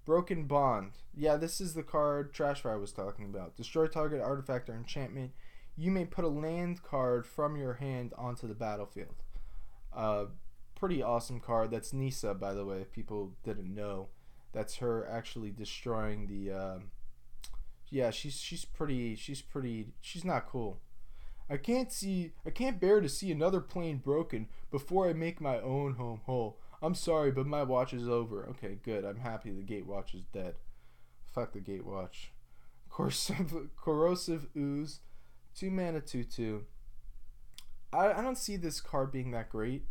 Broken Bond. Yeah, this is the card Trashfire was talking about. Destroy target artifact or enchantment. You may put a land card from your hand onto the battlefield. Pretty awesome card. That's Nisa, by the way, if people didn't know. That's her actually destroying the... Yeah, she's pretty. She's not cool. I can't bear to see another plane broken before I make my own home whole. I'm sorry, but my watch is over. Okay, good. I'm happy the Gatewatch is dead. Fuck the Gatewatch. Corrosive Ooze, 2 mana, 2/2. I don't see this card being that great.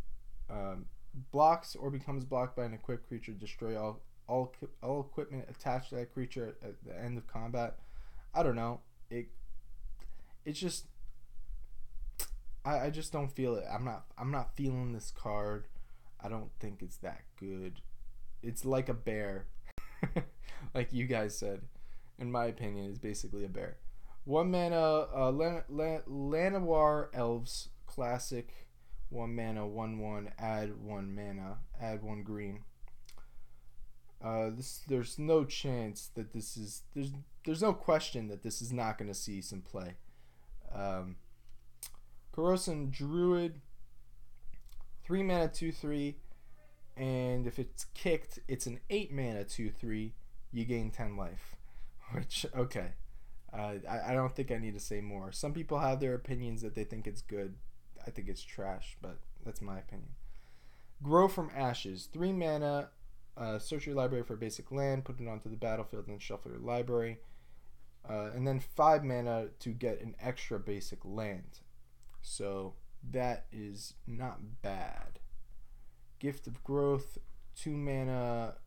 Blocks or becomes blocked by an equipped creature. Destroy all equipment attached to that creature at the end of combat. I don't know. It's just I just don't feel it. I'm not feeling this card. I don't think it's that good. It's like a bear. Like you guys said. In my opinion, is basically a bear. 1 mana Llanowar Elves classic. 1 mana 1/1, add 1 mana, add 1 green. There's no chance that this is there's no question that this is not going to see some play. Corrosive Druid, 3 mana 2/3, and if it's kicked, it's an 8 mana 2/3. You gain 10 life, which okay. I don't think I need to say more. Some people have their opinions that they think it's good. I think it's trash, but that's my opinion. Grow from Ashes, 3 mana. Search your library for a basic land, put it onto the battlefield, and shuffle your library. And then 5 mana to get an extra basic land. So that is not bad. Gift of Growth, 2 mana,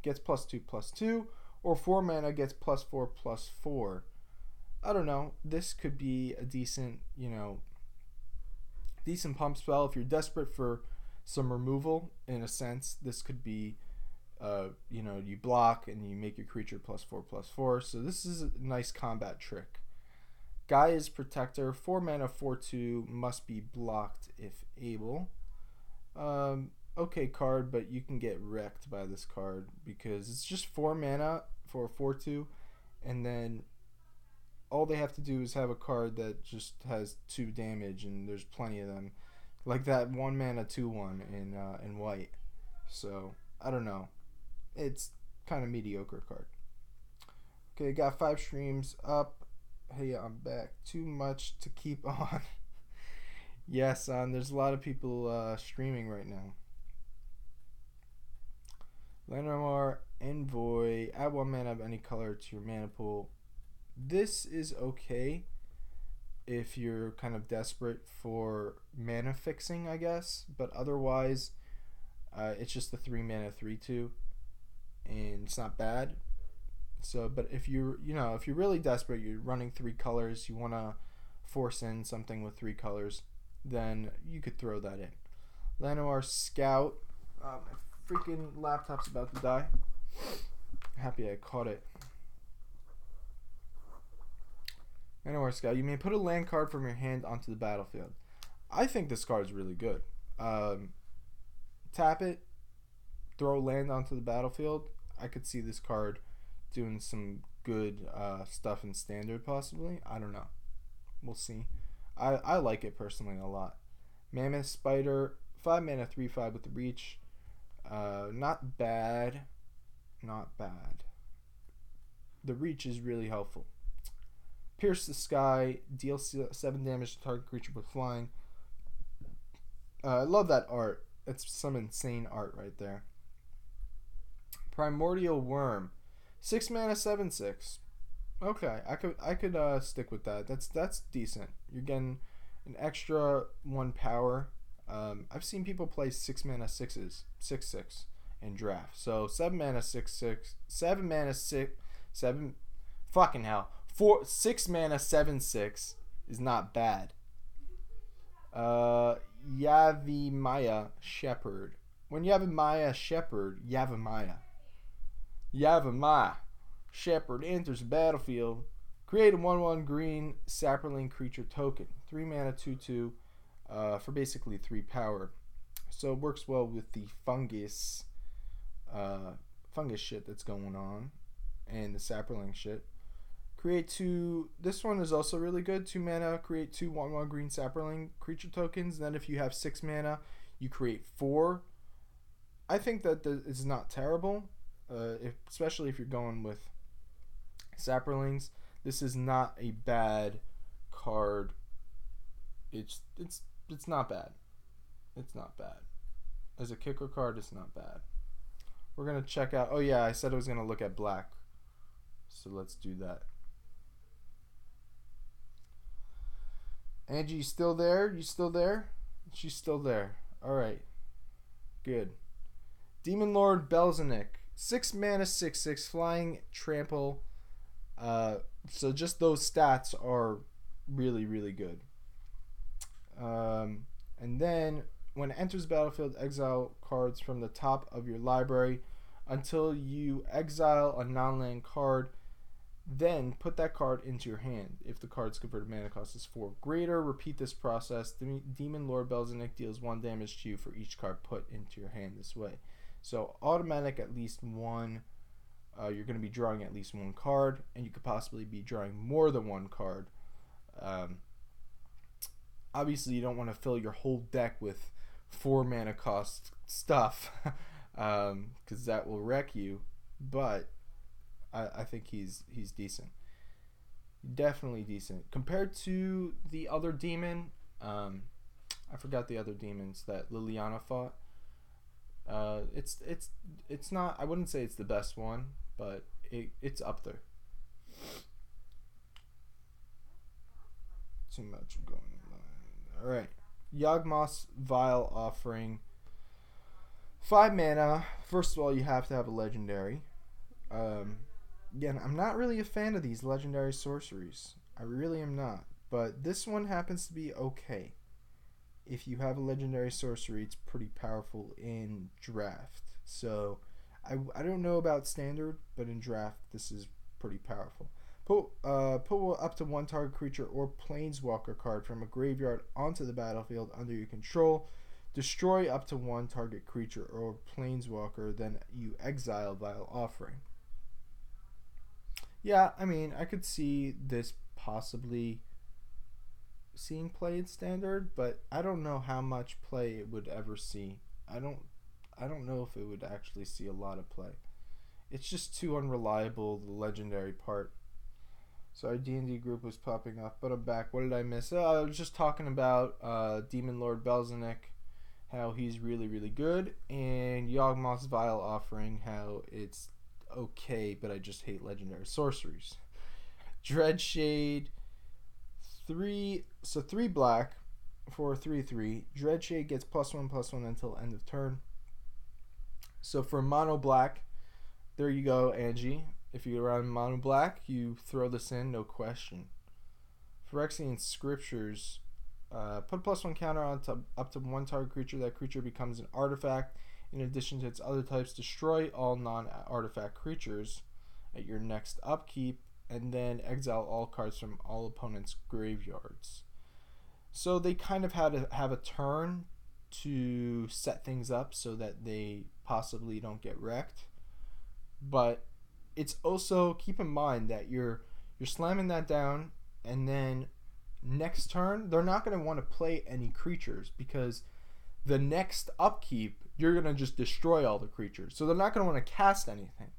gets +2/+2, or 4 mana gets +4/+4. I don't know. This could be a decent, decent pump spell if you're desperate for some removal. In a sense, this could be, you block and you make your creature +4/+4. So this is a nice combat trick. Gaia's Protector, 4 mana 4/2, must be blocked if able. Okay card, but you can get wrecked by this card because it's just 4 mana for a 4/2, and then all they have to do is have a card that just has 2 damage, and there's plenty of them, like that 1 mana 2/1 in white. So I don't know, it's kind of mediocre card. Okay, got 5 streams up. Hey, I'm back. Too much to keep on. Yes, there's a lot of people streaming right now. Llanowar Envoy, add 1 mana of any color to your mana pool. This is okay if you're kind of desperate for mana fixing, I guess, but otherwise it's just a 3 mana 3/2, and it's not bad. So, but if you're really desperate, you're running 3 colors, you want to force in something with 3 colors, then you could throw that in. Llanowar Scout. My freaking laptop's about to die. Happy I caught it. Llanowar Scout. You may put a land card from your hand onto the battlefield. I think this card is really good. Tap it, throw land onto the battlefield. I could see this card doing some good stuff in Standard, possibly. I don't know. We'll see. I like it personally a lot. Mammoth Spider, 5 mana 3/5 with reach. Not bad. Not bad. The reach is really helpful. Pierce the Sky, deal 7 damage to target creature with flying. I love that art. It's some insane art right there. Primordial Worm, 6 mana 7/6. Okay, I could stick with that. That's decent. You're getting an extra 1 power. I've seen people play 6 mana 6/6 in draft. So 7 mana 6/6, 7 mana 7. Fucking hell, 6 mana 7/6 is not bad. Yavimaya Shepherd. When Yavimaya Shepherd, Yavimaya Shepherd enters the battlefield, create a 1/1 green sapperling creature token. 3 mana 2/2 for basically 3 power. So it works well with the fungus shit that's going on and the sapperling shit. Create 2. This one is also really good. 2 mana, create 2 1/1 green sapperling creature tokens. Then if you have 6 mana, you create 4. I think that is not terrible. Especially if you're going with Saprolings, this is not a bad card. It's not bad. It's not bad. As a kicker card, it's not bad. We're gonna check out. Oh yeah, I said I was gonna look at black, so let's do that. Angie, you still there? You still there? She's still there. All right, good. Demon Lord Belzenik, 6 mana, 6/6 flying, trample. So just those stats are really, really good. And then when it enters the battlefield, exile cards from the top of your library until you exile a non-land card. Then put that card into your hand. If the card's converted mana cost is 4 greater, repeat this process. Demon Lord Belzenik deals 1 damage to you for each card put into your hand this way. So automatic at least 1. You're going to be drawing at least 1 card, and you could possibly be drawing more than 1 card. Obviously, you don't want to fill your whole deck with 4 mana cost stuff, because that will wreck you. But I think he's decent. Definitely decent. Compared to the other demon, I forgot the other demons that Liliana fought. It's not, I wouldn't say it's the best one, but it's up there. Too much going on. Alright. Yawgmoth's Vile Offering. 5 mana. First of all, you have to have a legendary. Again, I'm not really a fan of these legendary sorceries. I really am not. But this one happens to be okay. If you have a legendary sorcery, it's pretty powerful in draft. So, I don't know about standard, but in draft, this is pretty powerful. Put up to 1 target creature or planeswalker card from a graveyard onto the battlefield under your control. Destroy up to 1 target creature or planeswalker, then you exile Vile Offering. Yeah, I mean, I could see this possibly seeing play in standard, but I don't know how much play it would ever see. I don't know if it would actually see a lot of play. It's just too unreliable, the legendary part. Sorry, D&D group was popping up, but I'm back. What did I miss? I was just talking about Demon Lord Belzenik, how he's really, really good, and Yawgmoth's Vile Offering, how it's okay, but I just hate legendary sorceries. Dreadshade, 3 black for 3/3. Dreadshade gets +1/+1 until end of turn. So for mono black, there you go, Angie. If you run mono black, you throw this in, no question. Phyrexian Scriptures, put a +1 counter on up to 1 target creature. That creature becomes an artifact. In addition to its other types, destroy all non-artifact creatures at your next upkeep, and then exile all cards from all opponents' graveyards. So they kind of had to have a turn to set things up so that they possibly don't get wrecked. But it's also, keep in mind that you're slamming that down, and then next turn they're not going to want to play any creatures, because the next upkeep you're going to just destroy all the creatures. So they're not going to want to cast anything.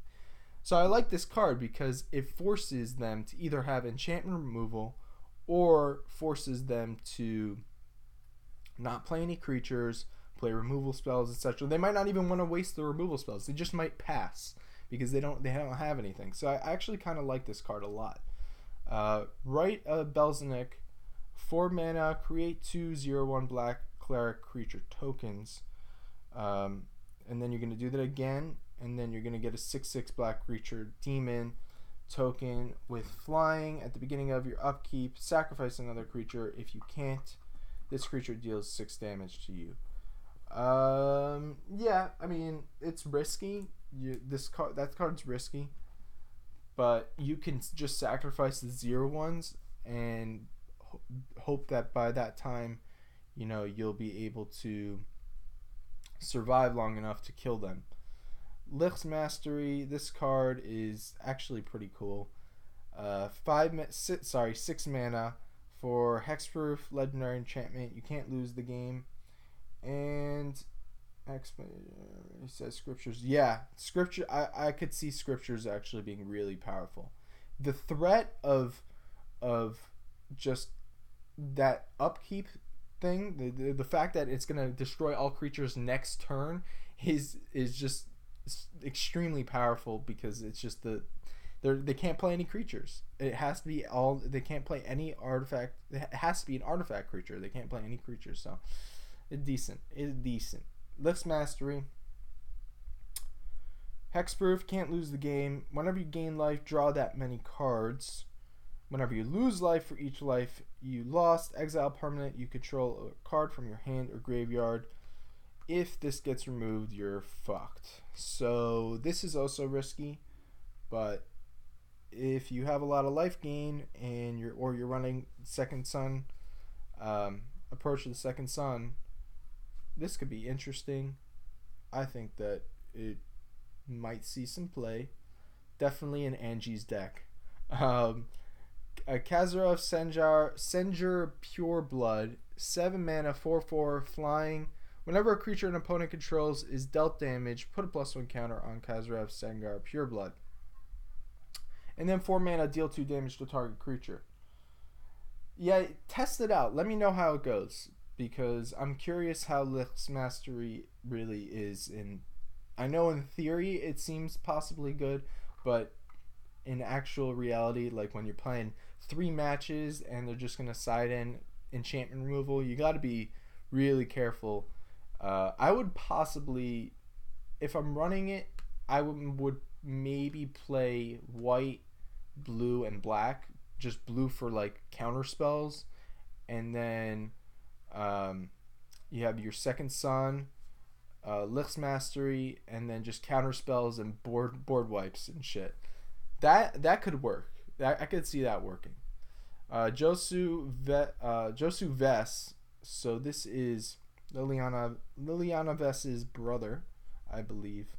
So I like this card because it forces them to either have enchantment removal or forces them to not play any creatures, play removal spells, etc. They might not even want to waste the removal spells. They just might pass because they don't have anything. So I actually kind of like this card a lot. Write a Belzenik, 4 mana, create 2/0/1 black cleric creature tokens. And then you're going to do that again, and then you're going to get a 6/6 black creature demon token with flying at the beginning of your upkeep. Sacrifice another creature. If you can't, this creature deals 6 damage to you. Yeah, I mean, it's risky. That card's risky, but you can just sacrifice the 0/1s and hope that by that time, you'll be able to survive long enough to kill them. Lich's Mastery, this card is actually pretty cool. 6 mana for hexproof legendary enchantment. You can't lose the game. And he says Scriptures. Yeah, Scripture. I could see Scriptures actually being really powerful. the threat of just that upkeep thing, the fact that it's gonna destroy all creatures next turn is just extremely powerful, because it's just they can't play any creatures. It has to be all, they can't play any artifact. It has to be an artifact creature. They can't play any creatures. So it's decent. It's decent. Lift's Mastery. Hexproof, can't lose the game. Whenever you gain life, draw that many cards. Whenever you lose life, for each life you lost, exile permanent you control a card from your hand or graveyard. If this gets removed, you're fucked. So this is also risky, but if you have a lot of life gain and you're running Second Sun, Approach to the Second Sun, this could be interesting. I think that it might see some play. Definitely in Angie's deck. Kazarov Senjur Pureblood, 7 mana, 4/4, flying. Whenever a creature an opponent controls is dealt damage, put a +1 counter on Kazarov Senjur Pureblood. And then 4 mana, deal 2 damage to target creature. Yeah, test it out. Let me know how it goes, because I'm curious how Lift's Mastery really is. I know in theory it seems possibly good, but in actual reality, like when you're playing 3 matches and they're just going to side in enchantment removal, you got to be really careful. I would possibly, if I'm running it, I would maybe play white, blue, and black. Just blue for like counter spells, and then you have your Second Sun, Lift's Mastery, and then just counter spells and board wipes and shit. That could work. I could see that working. Josu Ves. So this is Liliana Ves's brother, I believe.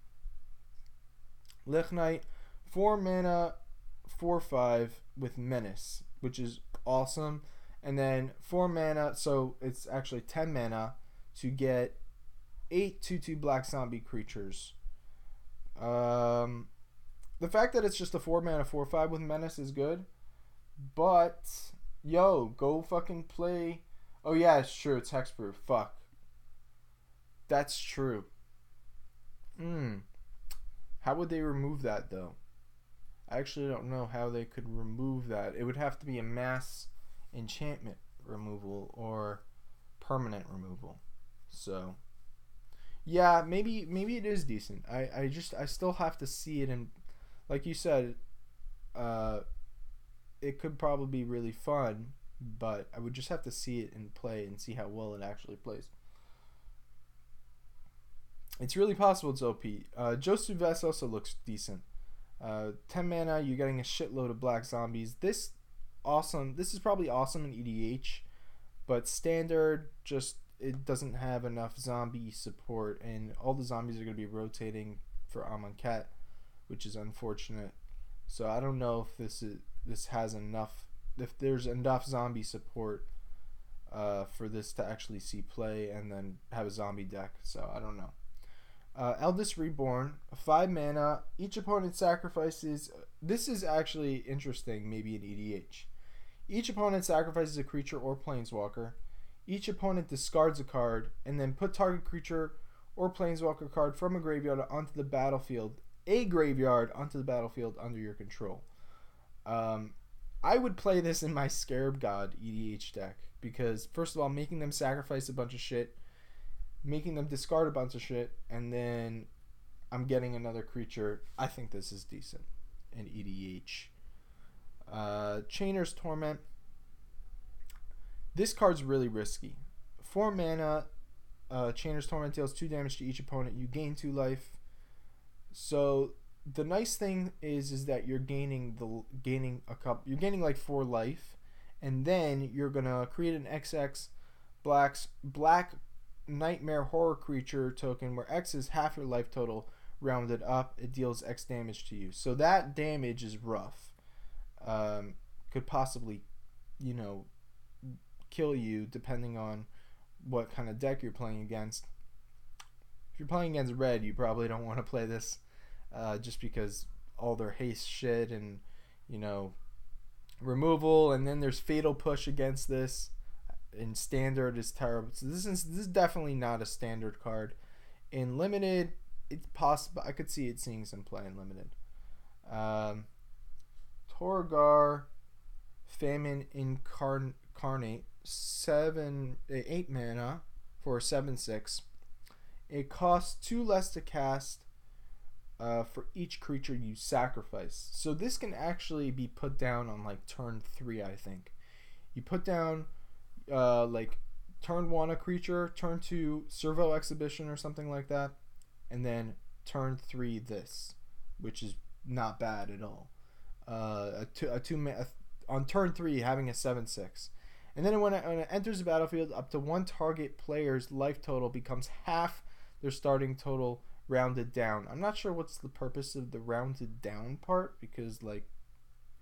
Lich Knight, 4 mana, 4/5 with Menace, which is awesome. And then 4 mana, so it's actually 10 mana to get 8 2/2 black zombie creatures. The fact that it's just a 4 mana 4/5 with Menace is good, but yo, go fucking play. Oh yeah, it's true. It's hexproof. Fuck. That's true. How would they remove that though? I actually don't know how they could remove that. It would have to be a mass enchantment removal or permanent removal. So yeah, maybe it is decent. I still have to see it, and like you said, it could probably be really fun, but I would just have to see it in play and see how well it actually plays. It's really possible it's OP. Josu Ves also looks decent. 10 mana, you're getting a shitload of black zombies. This is probably awesome in EDH, but standard, just it doesn't have enough zombie support, and all the zombies are going to be rotating for Amonkhet, which is unfortunate. So I don't know if this has enough, if there's enough zombie support for this to actually see play and then have a zombie deck. So I don't know. Eldest Reborn, 5 mana. Each opponent sacrifices. This is actually interesting, maybe in EDH. Each opponent sacrifices a creature or planeswalker. Each opponent discards a card, and then put target creature or planeswalker card from a graveyard onto the battlefield. A graveyard onto the battlefield under your control. I would play this in my Scarab God EDH deck, because first of all, making them sacrifice a bunch of shit, making them discard a bunch of shit, and then I'm getting another creature. I think this is decent in EDH. Chainer's Torment. This card's really risky. 4 mana, Chainer's Torment deals 2 damage to each opponent. You gain 2 life. So the nice thing is that you're gaining like 4 life, and then you're gonna create an XX black nightmare horror creature token where X is half your life total rounded up. It deals X damage to you. So that damage is rough. Could possibly, kill you depending on what kind of deck you're playing against. If you're playing against red, you probably don't want to play this, just because all their haste shit and you know, removal, and then there's Fatal Push against this. In standard is terrible. So this is definitely not a standard card. In limited, it's possible. I could see it seeing some play in limited. Torgar, Famine Incarnate, 8 mana for 7/6. It costs 2 less to cast for each creature you sacrifice. So this can actually be put down on like turn 3, I think. You put down like turn 1 a creature, turn 2 Servo Exhibition or something like that, and then turn 3 this, which is not bad at all. On turn 3 having a 7/6. And then when it enters the battlefield, up to one target player's life total becomes half their starting total rounded down. I'm not sure what's the purpose of the rounded down part, because like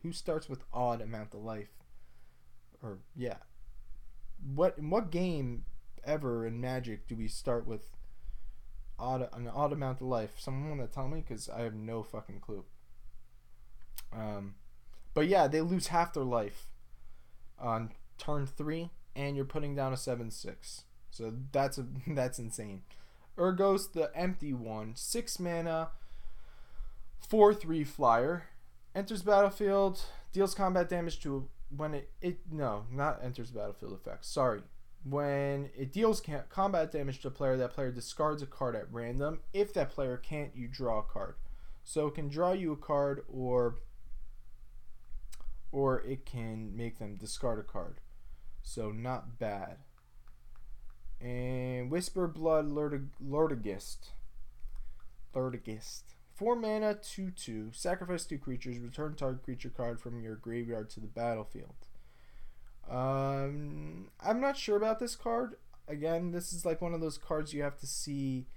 who starts with odd amount of life? Or yeah. In what game ever in Magic do we start with an odd amount of life? Someone want to tell me, because I have no fucking clue. But yeah, they lose half their life on turn 3, and you're putting down a 7/6. So that's insane. Urgos, the empty one, 6 mana, 4/3 flyer, enters battlefield, deals combat damage to when not enters battlefield effects. Sorry. When it deals combat damage to a player, that player discards a card at random. If that player can't, you draw a card. So it can draw you a card, or it can make them discard a card. So not bad. And Whisper Blood Lordigist. 4 mana, 2/2. Sacrifice 2 creatures. Return target creature card from your graveyard to the battlefield. I'm not sure about this card. Again, this is like one of those cards you have to see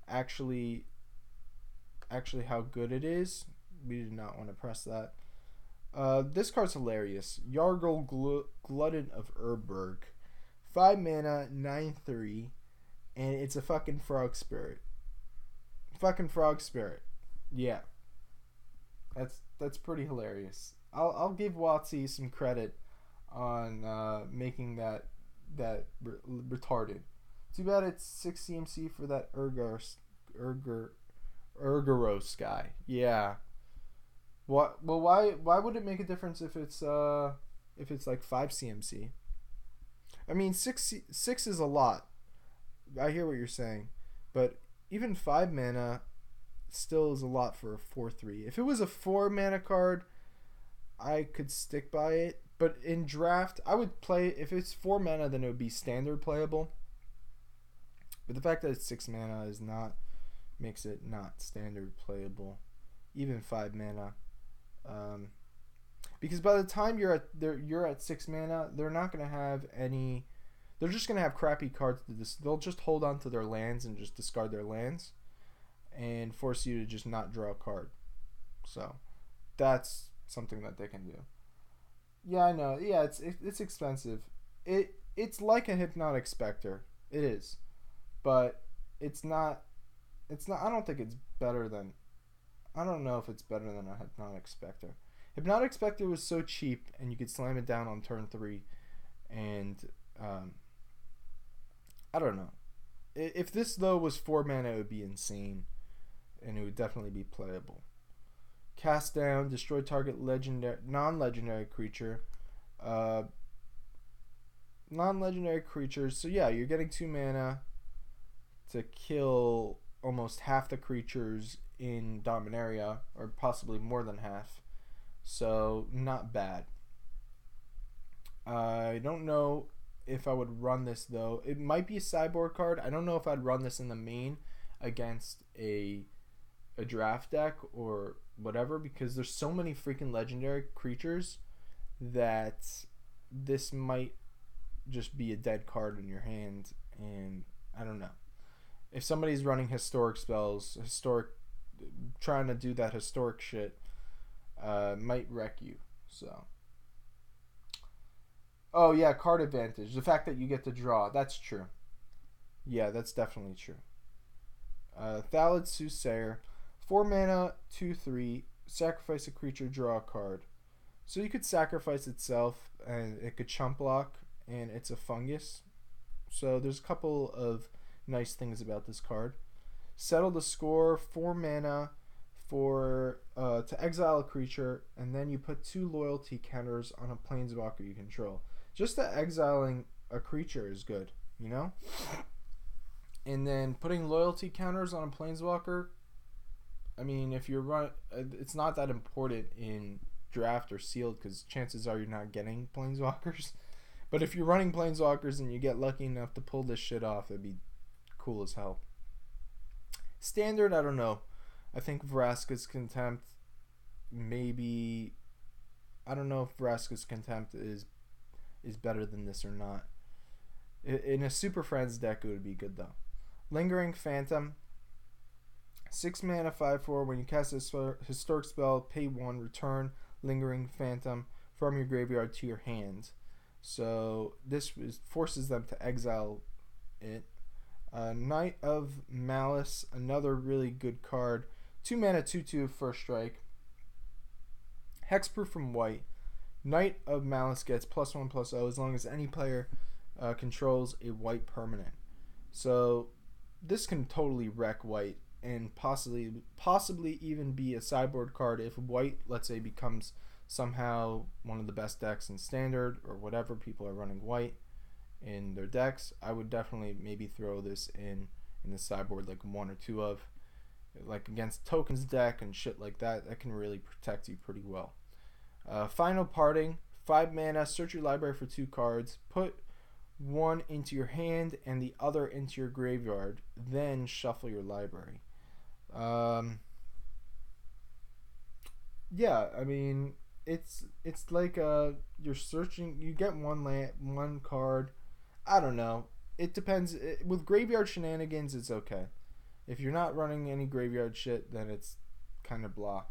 actually how good it is. We did not want to press that. This card's hilarious. Yargle Glutton of Urberg. 5 mana, 9/3, and it's a fucking frog spirit. Yeah. That's pretty hilarious. I'll give WotC some credit on making that retarded. Too bad it's 6 CMC for that Urgaros guy. Yeah. What? Well, why would it make a difference if it's like 5 CMC? I mean, 6 is a lot. I hear what you're saying, but even 5 mana still is a lot for a 4/3. If it was a 4 mana card, I could stick by it. But in draft, I would play, if it's 4 mana, then it would be standard playable. But the fact that it's 6 mana makes it not standard playable, even 5 mana. Because by the time you're at 6 mana, they're not gonna have any. They're just gonna have crappy cards. They'll just hold on to their lands and just discard their lands, and force you to just not draw a card. So that's something that they can do. Yeah, I know. Yeah, it's expensive. It's like a Hypnotic Spectre. It is, but it's not. I don't think it's better than. I don't know if it's better than a Hypnotic Spectre. Hypnotic Spectre was so cheap, and you could slam it down on turn 3, and I don't know. If this though was 4 mana, it would be insane, and it would definitely be playable. Cast down, destroy target non-legendary creature. Non-legendary creatures. So yeah, you're getting 2 mana to kill almost half the creatures in Dominaria, or possibly more than half. So not bad. I don't know if I would run this though. It might be a sideboard card. I don't know if I'd run this in the main against a draft deck or whatever, because there's so many freaking legendary creatures that this might just be a dead card in your hand, and I don't know. If somebody's running historic spells, trying to do that historic shit, might wreck you. So, oh yeah, card advantage. The fact that you get to draw, that's true. Yeah, that's definitely true. Thalid Soothsayer, 4 mana, 2/3. Sacrifice a creature, draw a card. So you could sacrifice itself, and it could chump block, and it's a fungus. So there's a couple of nice things about this card. Settle the score, 4 mana for to exile a creature, and then you put 2 loyalty counters on a planeswalker you control. Just that exiling a creature is good, you know? And then putting loyalty counters on a planeswalker, I mean, if you're it's not that important in draft or sealed because chances are you're not getting planeswalkers. But if you're running planeswalkers and you get lucky enough to pull this shit off, it'd be cool as hell. Standard, I don't know. I think Vraska's Contempt, maybe. I don't know if Vraska's Contempt is better than this or not. In a Super Friends deck, it would be good though. Lingering Phantom, 6 mana, 5/4. When you cast a historic spell, pay 1, return Lingering Phantom from your graveyard to your hand. So this forces them to exile it. Knight of Malice, another really good card. 2 mana, 2/2, first strike. Hexproof from white. Knight of Malice gets +1/+0 as long as any player controls a white permanent. So this can totally wreck white and possibly even be a sideboard card if white, let's say, becomes somehow one of the best decks in standard or whatever. People are running white in their decks. I would definitely maybe throw this in the sideboard, like 1 or 2 of, like against tokens deck and shit like that. That can really protect you pretty well. Final Parting, 5 mana, search your library for 2 cards, put 1 into your hand and the other into your graveyard, then shuffle your library. Yeah, I mean, it's like you're searching. You get one card. I don't know. It depends. With graveyard shenanigans, it's okay. If you're not running any graveyard shit, then it's kind of blah.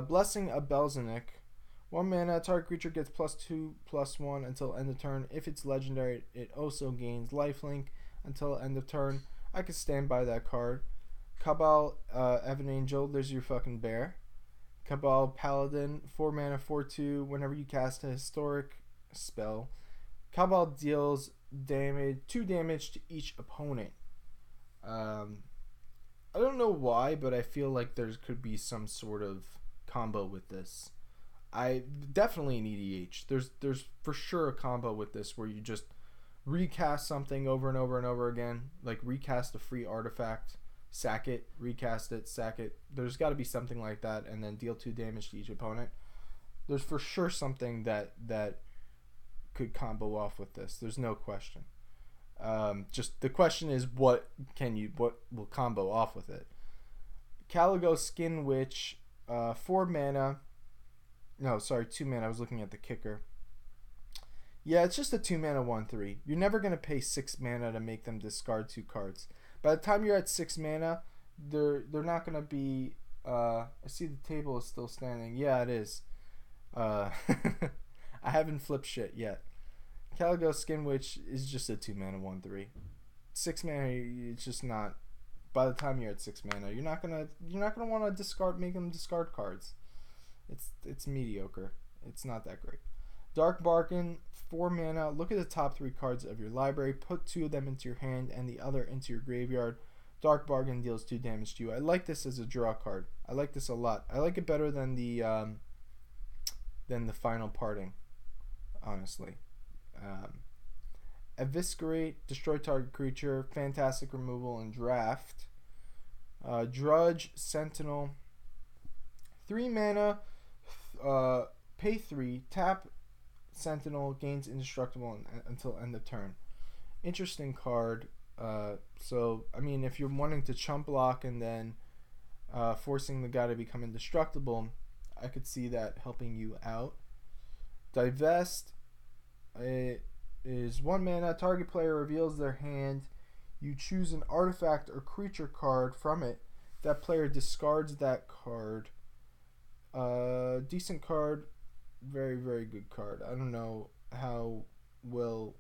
Blessing of Belzenic. 1 mana, target creature gets +2/+1 until end of turn. If it's legendary, it also gains lifelink until end of turn. I could stand by that card. Cabal Evan Angel, there's your fucking bear. Cabal Paladin, 4 mana, 4/2. Whenever you cast a historic spell, Cabal deals 2 damage to each opponent. I don't know why, but I feel like there could be some sort of combo with this. I definitely need EDH. There's for sure a combo with this where you just recast something over and over and over again, like recast a free artifact, sack it, recast it, sack it. There's got to be something like that, and then deal 2 damage to each opponent. There's for sure something that could combo off with this. There's no question. Just the question is what will combo off with it. Caligo Skin Witch, 4 mana. No, sorry, 2 mana. I was looking at the kicker. Yeah, it's just a 2 mana 1/3. You're never gonna pay 6 mana to make them discard 2 cards. By the time you're at 6 mana, they're not gonna be. I see the table is still standing. Yeah, it is. I haven't flipped shit yet. Caligo Skin Witch is just a 2 mana 1/3. 6 mana, it's just not. By the time you're at 6 mana, you're not gonna want to make them discard cards. It's mediocre. It's not that great. Dark Bargain, 4 mana. Look at the top 3 cards of your library. Put 2 of them into your hand and the other into your graveyard. Dark Bargain deals 2 damage to you. I like this as a draw card. I like this a lot. I like it better than the Final Parting, honestly. Eviscerate, destroy target creature. Fantastic removal and draft. Drudge, Sentinel, 3 mana. Pay 3. Tap Sentinel, gains indestructible until end of turn. Interesting card. So I mean, if you're wanting to chump block and then forcing the guy to become indestructible, I could see that helping you out. Divest, it is 1 mana. Target player reveals their hand. You choose an artifact or creature card from it. That player discards that card. Decent card. Very, very good card. I don't know how well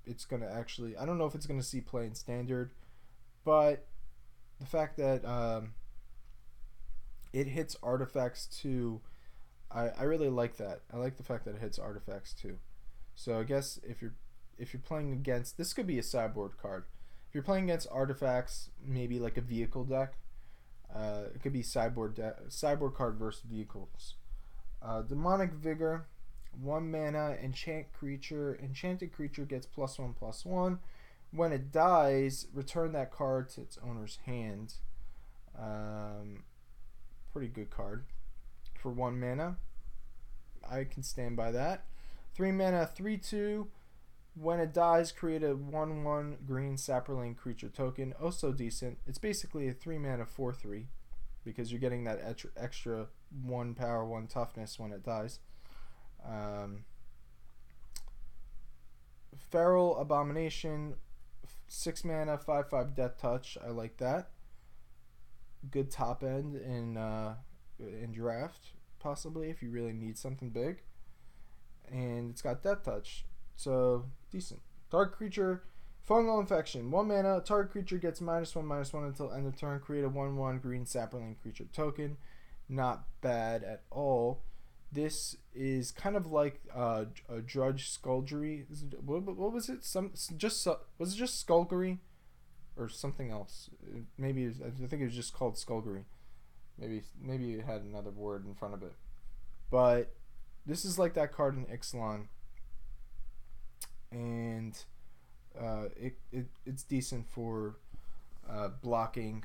it's going to actually... I don't know if it's going to see play in Standard. But the fact that it hits artifacts too I really like that. I like the fact that it hits artifacts too. So I guess if you're playing against, this could be a sideboard card. If you're playing against artifacts, maybe like a vehicle deck, it could be sideboard card versus vehicles. Demonic Vigor, 1 mana, enchant creature. Enchanted creature gets +1/+1. When it dies, return that card to its owner's hand. Pretty good card for 1 mana. I can stand by that. 3 mana, 3/2. When it dies, create a 1/1 green Saproling creature token. Also decent. It's basically a 3 mana 4/3 because you're getting that extra 1 power, 1 toughness when it dies. Feral Abomination, 6 mana, 5/5 Death Touch. I like that. Good top end in draft, possibly, if you really need something big. And it's got Death Touch, so decent. Target creature, Fungal Infection, 1 mana. Target creature gets -1/-1 until end of turn. Create a 1/1 green Saproling creature token. Not bad at all. This is kind of like a Drudge Skullduggery. What was it? Was it just Skullduggery or something else? Maybe I think it was just called Skullduggery. Maybe it had another word in front of it. But this is like that card in Ixalan, and it's decent for blocking,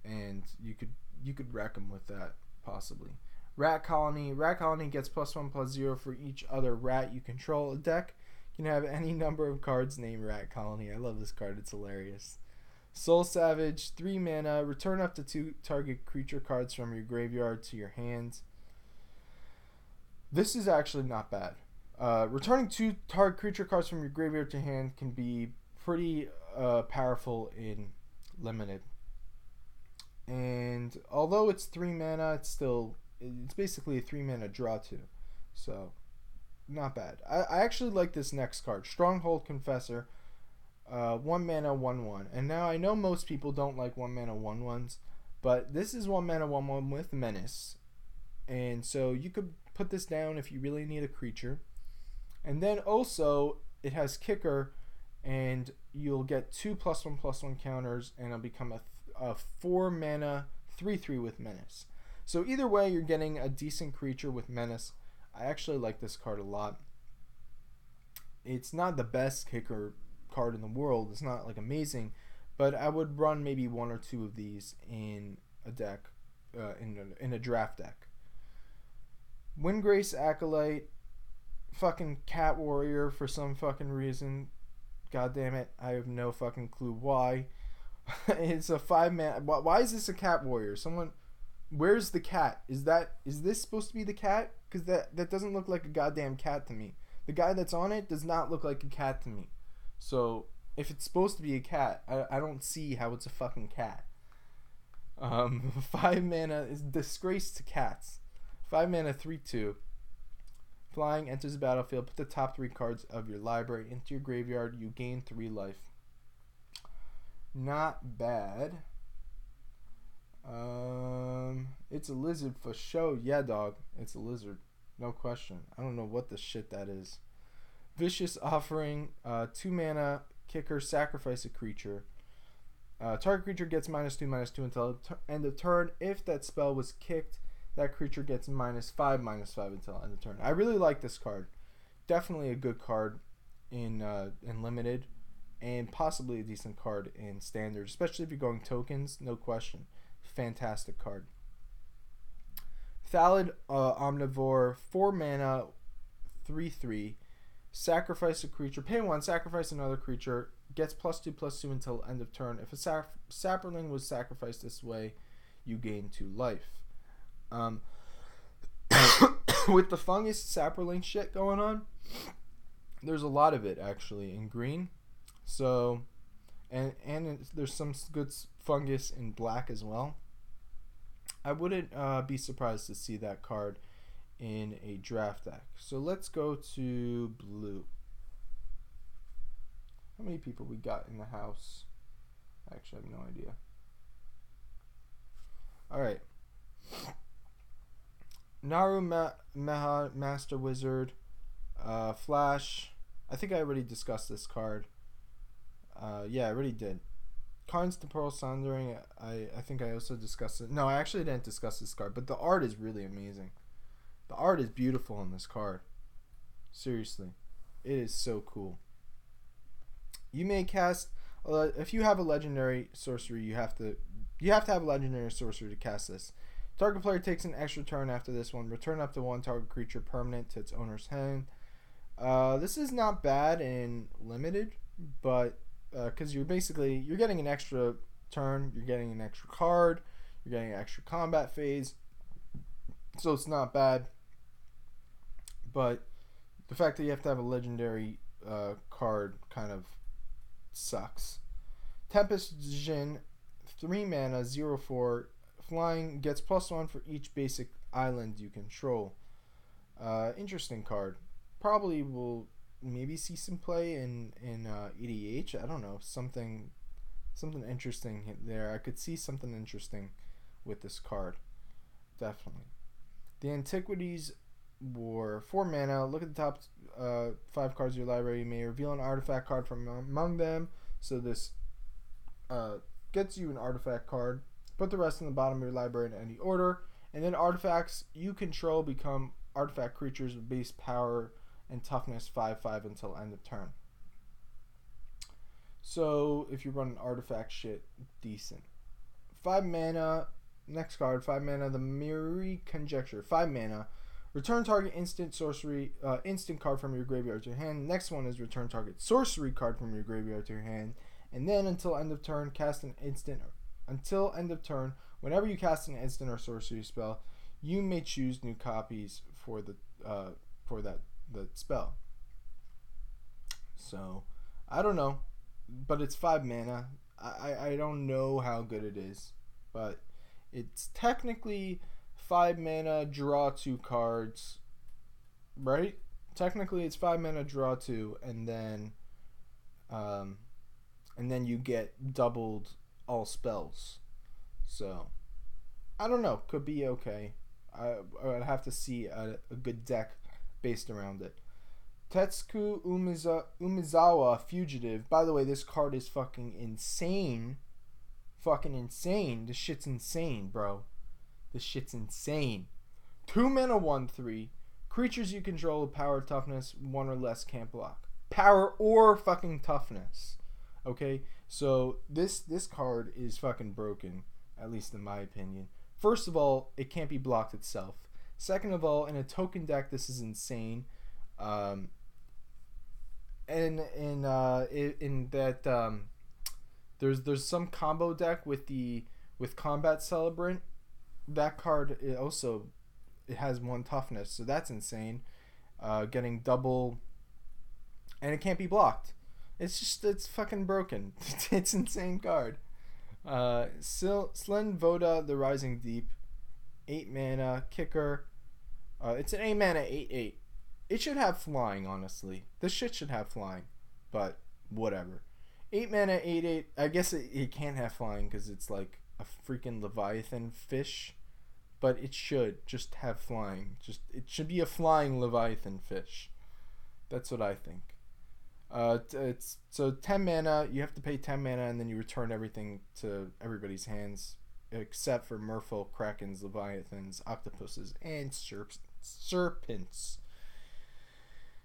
and you could wreck them with that possibly. Rat Colony. Rat Colony gets +1/+0 for each other rat you control. A deck can have any number of cards named Rat Colony. I love this card. It's hilarious. Soul Savage, 3 mana. Return up to 2 target creature cards from your graveyard to your hand. This is actually not bad. Returning 2 target creature cards from your graveyard to hand can be pretty powerful in Limited. And although it's 3 mana, it's basically a 3 mana draw 2. So, not bad. I actually like this next card. Stronghold Confessor. 1 mana, 1/1. And now I know most people don't like 1 mana, 1/1s, but this is 1 mana, 1/1 with Menace. And so you could put this down if you really need a creature. And then also, it has Kicker, and you'll get 2 +1/+1 counters, and it'll become a 4 mana, 3/3 with Menace. So either way, you're getting a decent creature with Menace. I actually like this card a lot. It's not the best Kicker card in the world. It's not like amazing, but I would run maybe 1 or 2 of these in a deck, in a draft deck. Windgrace Acolyte, fucking Cat Warrior for some fucking reason. God damn it, I have no fucking clue why. It's a 5 mana. Why is this a Cat Warrior? Where's the cat? Is this supposed to be the cat? Because that doesn't look like a goddamn cat to me. The guy that's on it does not look like a cat to me. So if it's supposed to be a cat, I don't see how it's a fucking cat. 5 mana is disgrace to cats. 5 mana, 3/2. Flying, enters the battlefield. Put the top 3 cards of your library into your graveyard. You gain 3 life. Not bad. It's a lizard for show. Yeah, dog. It's a lizard. No question. I don't know what the shit that is. Vicious Offering. 2 mana. Kicker. Sacrifice a creature. Target creature gets -2/-2 until end of turn. If that spell was kicked, that creature gets -5/-5 until end of turn. I really like this card. Definitely a good card in Limited, and possibly a decent card in Standard, especially if you're going tokens. No question. Fantastic card. Thallid Omnivore, 4 mana, 3/3. Sacrifice a creature. Pay 1, sacrifice another creature. Gets +2/+2 until end of turn. If a Saproling was sacrificed this way, you gain 2 life. With the fungus Saproling shit going on, there's a lot of it actually in green. So, and there's some good fungus in black as well. I wouldn't be surprised to see that card in a draft deck. So let's go to blue. How many people we got in the house? I actually have no idea. Alright. Master Wizard, Flash. I think I already discussed this card. Yeah, I already did. Cards to Pearl Sundering. I think I also discussed it. No, I actually didn't discuss this card, but the art is really amazing. The art is beautiful on this card. Seriously, it is so cool. You may cast if you have a legendary sorcery. You have to have a legendary sorcery to cast this. Target player takes an extra turn after this one. Return up to one target creature permanent to its owner's hand. This is not bad in limited, but because you're getting an extra turn, you're getting an extra card, you're getting an extra combat phase, so it's not bad. But the fact that you have to have a legendary card kind of sucks. Tempest Jin, 3 mana, 0/4, flying, gets +1 for each basic island you control. Interesting card. Probably will maybe see some play in EDH. I don't know, something interesting there. I could see something interesting with this card, definitely. The Antiquities War, 4 mana. Look at the top 5 cards of your library. You may reveal an artifact card from among them. So this gets you an artifact card. Put the rest in the bottom of your library in any order, and then artifacts you control become artifact creatures with base power and toughness 5/5 until end of turn. So if you run an artifact shit, decent. 5 mana. Next card, 5 mana. The Mirror Conjecture, 5 mana. Return target instant sorcery, instant card from your graveyard to your hand. Next one is return target sorcery card from your graveyard to your hand, and then until end of turn, cast an instant. Until end of turn, whenever you cast an instant or sorcery spell, you may choose new copies for the spell. So, I don't know, but it's 5 mana. I don't know how good it is, but it's technically 5 mana, draw 2 cards, right? Technically, it's 5 mana, draw 2, and then you get doubled all spells. So, I don't know. Could be okay. I'd have to see a good deck based around it. Tetsuku Umezawa Fugitive. By the way, this card is fucking insane. Fucking insane. This shit's insane, bro. This shit's insane. 2 mana, 1/3. Creatures you control with power, toughness, 1 or less can't block. Power or fucking toughness. Okay? So this card is fucking broken, at least in my opinion. First of all, it can't be blocked itself. Second of all, in a token deck, this is insane. In that there's some combo deck with Combat Celebrant. That card it has 1 toughness, so that's insane. Getting double, and it can't be blocked. It's fucking broken. It's insane card. Slen Voda, the Rising Deep, 8 mana kicker. It's an 8 mana 8/8. It should have flying, honestly. This shit should have flying, but whatever. 8 mana 8/8. I guess it can't have flying because it's like a freaking Leviathan fish, but it should just have flying. It should be a flying Leviathan fish. That's what I think. It's so 10 mana. You have to pay 10 mana, and then you return everything to everybody's hands, except for Merfolk, Krakens, Leviathans, Octopuses, and Serpents.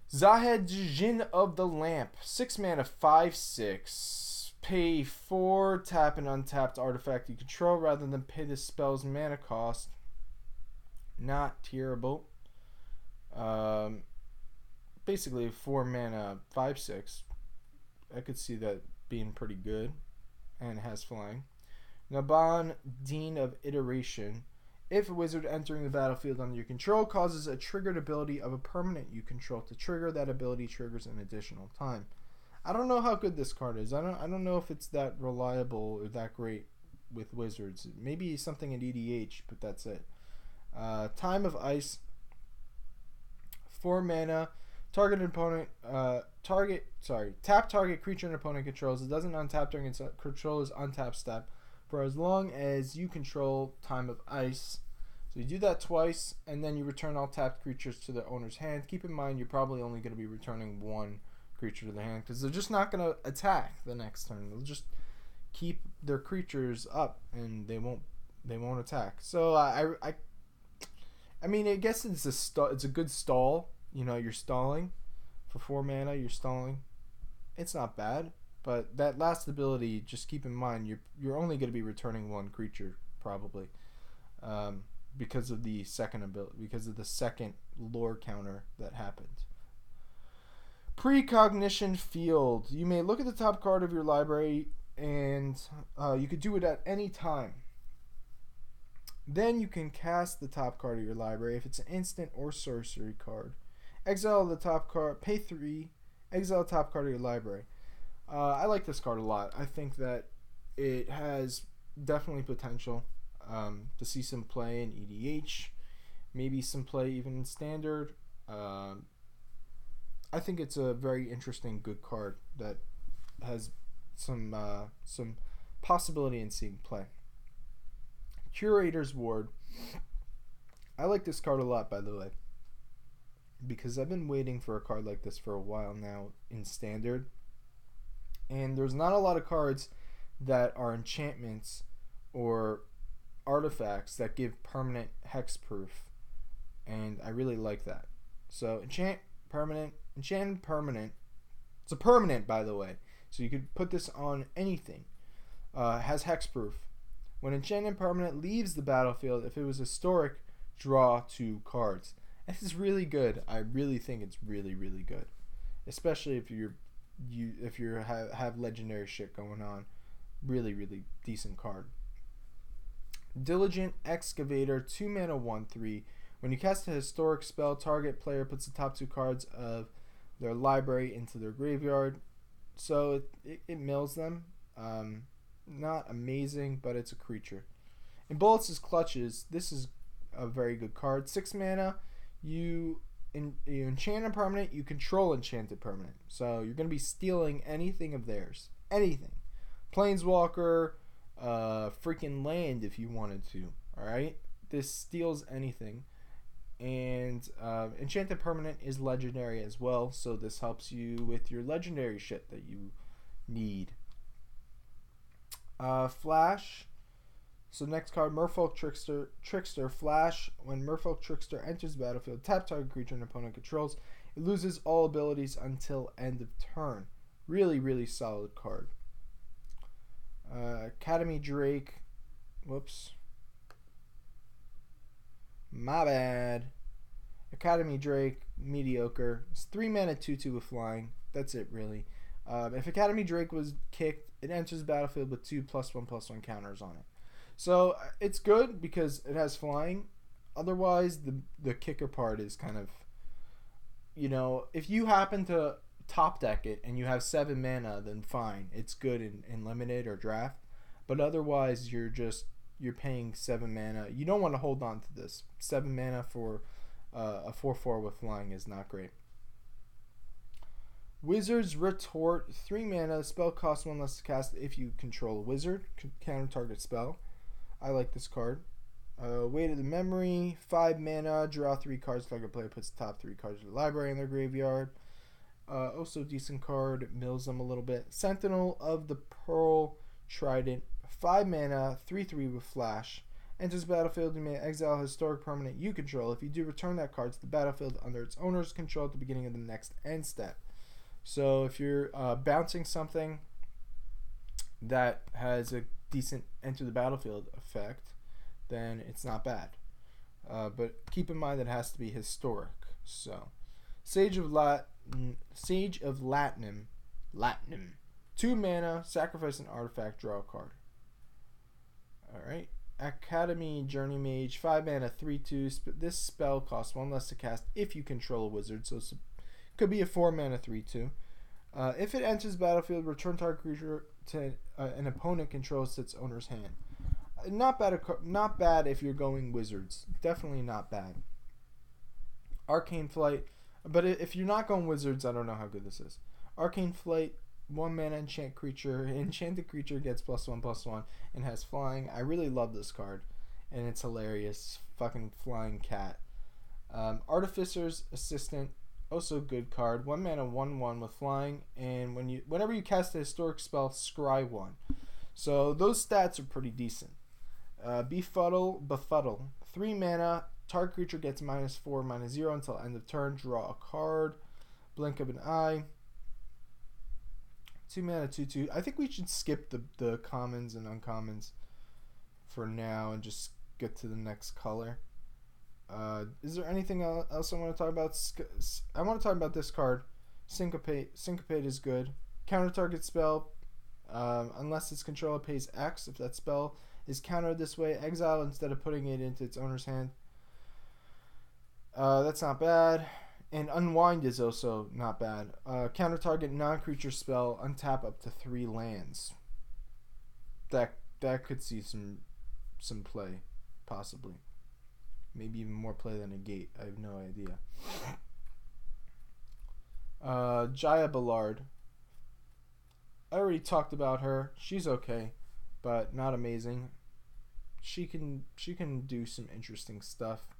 Zahed Jin of the Lamp, 6 mana, 5/6. Pay 4, tap an untapped artifact you control rather than pay the spell's mana cost. Not terrible. Basically 4 mana, 5/6. I could see that being pretty good, and it has flying. Naban, Dean of Iteration. If a wizard entering the battlefield under your control causes a triggered ability of a permanent you control to trigger, that ability triggers an additional time. I don't know how good this card is. I don't know if it's that reliable or that great with wizards. Maybe something in EDH, but that's it. Time of Ice, 4 mana. Tap target creature an opponent controls. It doesn't untap during its controller's untap step for as long as you control Time of Ice. So you do that twice, and then you return all tapped creatures to the owner's hand. Keep in mind, you're probably only going to be returning one creature to the hand because they're just not going to attack the next turn. They'll just keep their creatures up, and they won't attack. So I mean, I guess it's a good stall. You know, you're stalling for 4 mana. You're stalling. It's not bad, but that last ability, just keep in mind, you're only going to be returning one creature probably, because of the second ability, because of the second lore counter that happened. Precognition Field. You may look at the top card of your library, and you could do it at any time. Then you can cast the top card of your library if it's an instant or sorcery card. Exile the top card, pay 3, exile the top card of your library. I like this card a lot. I think that it has definitely potential to see some play in EDH, maybe some play even in Standard. I think it's a very interesting, good card that has some possibility in seeing play. Curator's Ward. I like this card a lot, by the way, because I've been waiting for a card like this for a while now in Standard, and there's not a lot of cards that are enchantments or artifacts that give permanent hexproof, and I really like that. So enchant permanent. It's a permanent, by the way, so you could put this on anything. Has hexproof. When enchanted permanent leaves the battlefield, if it was historic, draw 2 cards. This is really good. I really think it's really, really good, especially if you have legendary shit going on. Really, really decent card. Diligent Excavator, 2 mana, 1/3. When you cast a historic spell, target player puts the top 2 cards of their library into their graveyard. So it mills them. Not amazing, but it's a creature. In Bullets' Clutches, this is a very good card. 6 mana. You enchant a permanent, you control enchanted permanent. So you're going to be stealing anything of theirs. Anything. Planeswalker, freaking land if you wanted to. Alright? This steals anything. And enchanted permanent is legendary as well. So this helps you with your legendary shit that you need. Flash. So next card, Merfolk Trickster. Flash. When Merfolk Trickster enters the battlefield, tap target creature an opponent controls. It loses all abilities until end of turn. Really, really solid card. Academy Drake. Whoops. My bad. Academy Drake, mediocre. It's 3 mana, 2/2 with flying. That's it, really. If Academy Drake was kicked, it enters the battlefield with 2 +1/+1 counters on it. So it's good because it has flying. Otherwise, the kicker part is kind of, you know, if you happen to top deck it and you have 7 mana, then fine. It's good in limited or draft. But otherwise, you're paying 7 mana. You don't want to hold on to this. 7 mana for a 4/4 with flying is not great. Wizard's Retort, 3 mana. Spell costs 1 less to cast if you control a wizard. Counter target spell. I like this card. Weight of the Memory, 5 mana. Draw 3 cards. Target player puts the top 3 cards of the library in their graveyard. Also decent card. Mills them a little bit. Sentinel of the Pearl Trident, 5 mana. 3/3 with flash. Enters the battlefield. You may exile a historic permanent you control. If you do, return that card to the battlefield under its owner's control at the beginning of the next end step. So if you're bouncing something that has a decent enter the battlefield effect, then it's not bad. But keep in mind that it has to be historic. So Sage of Latinum, 2 mana, sacrifice an artifact, draw a card. Alright. Academy Journey Mage, 5 mana, 3/2. This spell costs 1 less to cast if you control a wizard, so it's could be a 4 mana 3/2. If it enters the battlefield, return target creature to an opponent controls its owner's hand. Not bad if you're going wizards. Definitely not bad. Arcane Flight, but if you're not going wizards, I don't know how good this is. Arcane Flight, 1 mana enchanted creature. Enchanted creature gets +1/+1 and has flying. I really love this card. and it's hilarious. Fucking flying cat. Artificer's Assistant, also good card. 1 mana, 1/1 with flying, and whenever you cast a historic spell, scry 1. So those stats are pretty decent. Befuddle. 3 mana, target creature gets -4, -0 until end of turn. Draw a card. Blink of an eye. 2 mana, 2/2. I think we should skip the commons and uncommons for now and just get to the next color. Is there anything else I want to talk about? I want to talk about this card. Syncopate. Syncopate is good. Counter target spell. Unless its controller pays X. If that spell is countered this way, exile instead of putting it into its owner's hand. That's not bad. And Unwind is also not bad. Counter target non-creature spell. Untap up to 3 lands. That could see some play, possibly. Maybe even more play than a gate. I have no idea. Jaya Ballard. I already talked about her. She's okay, but not amazing. She can do some interesting stuff.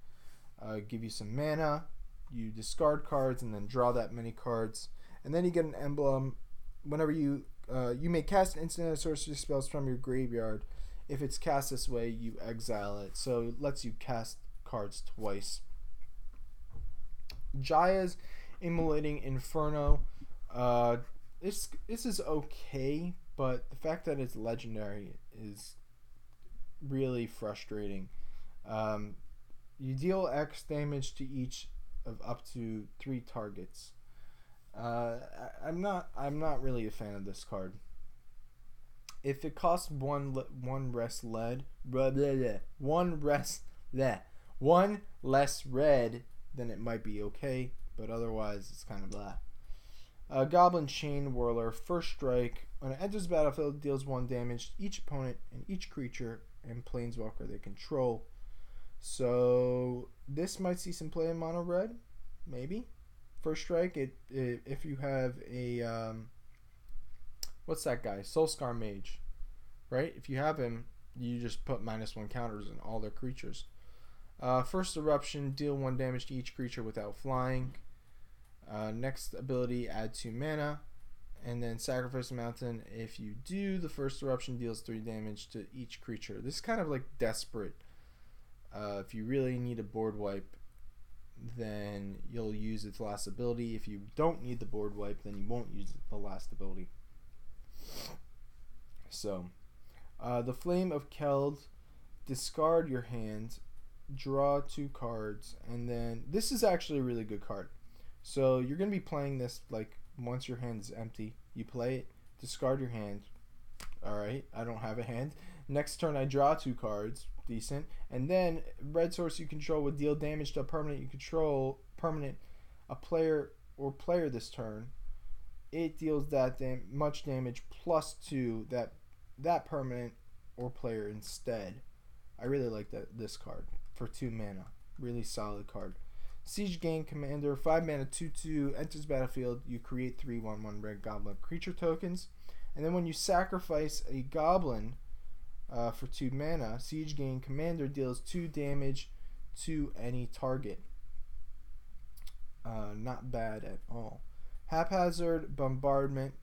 Give you some mana. You discard cards and then draw that many cards, and then you get an emblem. Whenever you may cast instant and sorcery spells from your graveyard. If it's cast this way, you exile it. So it lets you cast cards twice. Jaya's Immolating Inferno. This is okay, but the fact that it's legendary is really frustrating. You deal X damage to each of up to 3 targets. I'm not really a fan of this card. If it costs one less red, then it might be okay, but otherwise it's kind of blah. Goblin Chain Whirler, first strike. When it enters the battlefield, deals 1 damage to each opponent and each creature and planeswalker they control. So this might see some play in mono red, maybe. First strike. If you have a what's that guy? Soulscar Mage, right? If you have him, you just put -1 counters on all their creatures. First Eruption, deal 1 damage to each creature without flying. Next ability, add 2 mana. And then Sacrifice a Mountain. If you do, the First Eruption deals 3 damage to each creature. This is kind of like desperate. If you really need a board wipe, then you'll use its last ability. If you don't need the board wipe, then you won't use the last ability. So, the Flame of Keld, discard your hand, draw 2 cards, and then this is actually a really good card. So you're going to be playing this like once your hand is empty. You play it, discard your hand. Alright, I don't have a hand. Next turn I draw 2 cards, decent. And then red source you control would deal damage to a permanent you control, a player this turn. It deals that much damage plus 2 that permanent or player instead. I really like this card for 2 mana. Really solid card. Siege Gang Commander, 5 mana, 2/2, enters battlefield. You create 3 1/1 red goblin creature tokens. And then when you sacrifice a goblin for 2 mana, Siege Gang Commander deals 2 damage to any target. Not bad at all. Haphazard Bombardment.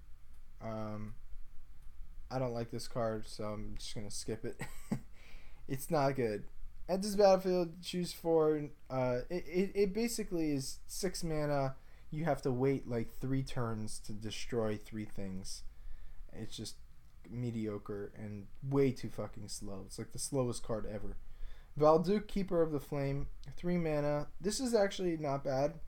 I don't like this card, so I'm just going to skip it. It's not good. Enters battlefield, choose 4. It basically is 6 mana. You have to wait like 3 turns to destroy 3 things. It's just mediocre and way too fucking slow. It's like the slowest card ever. Valduk, Keeper of the Flame, 3 mana. This is actually not bad.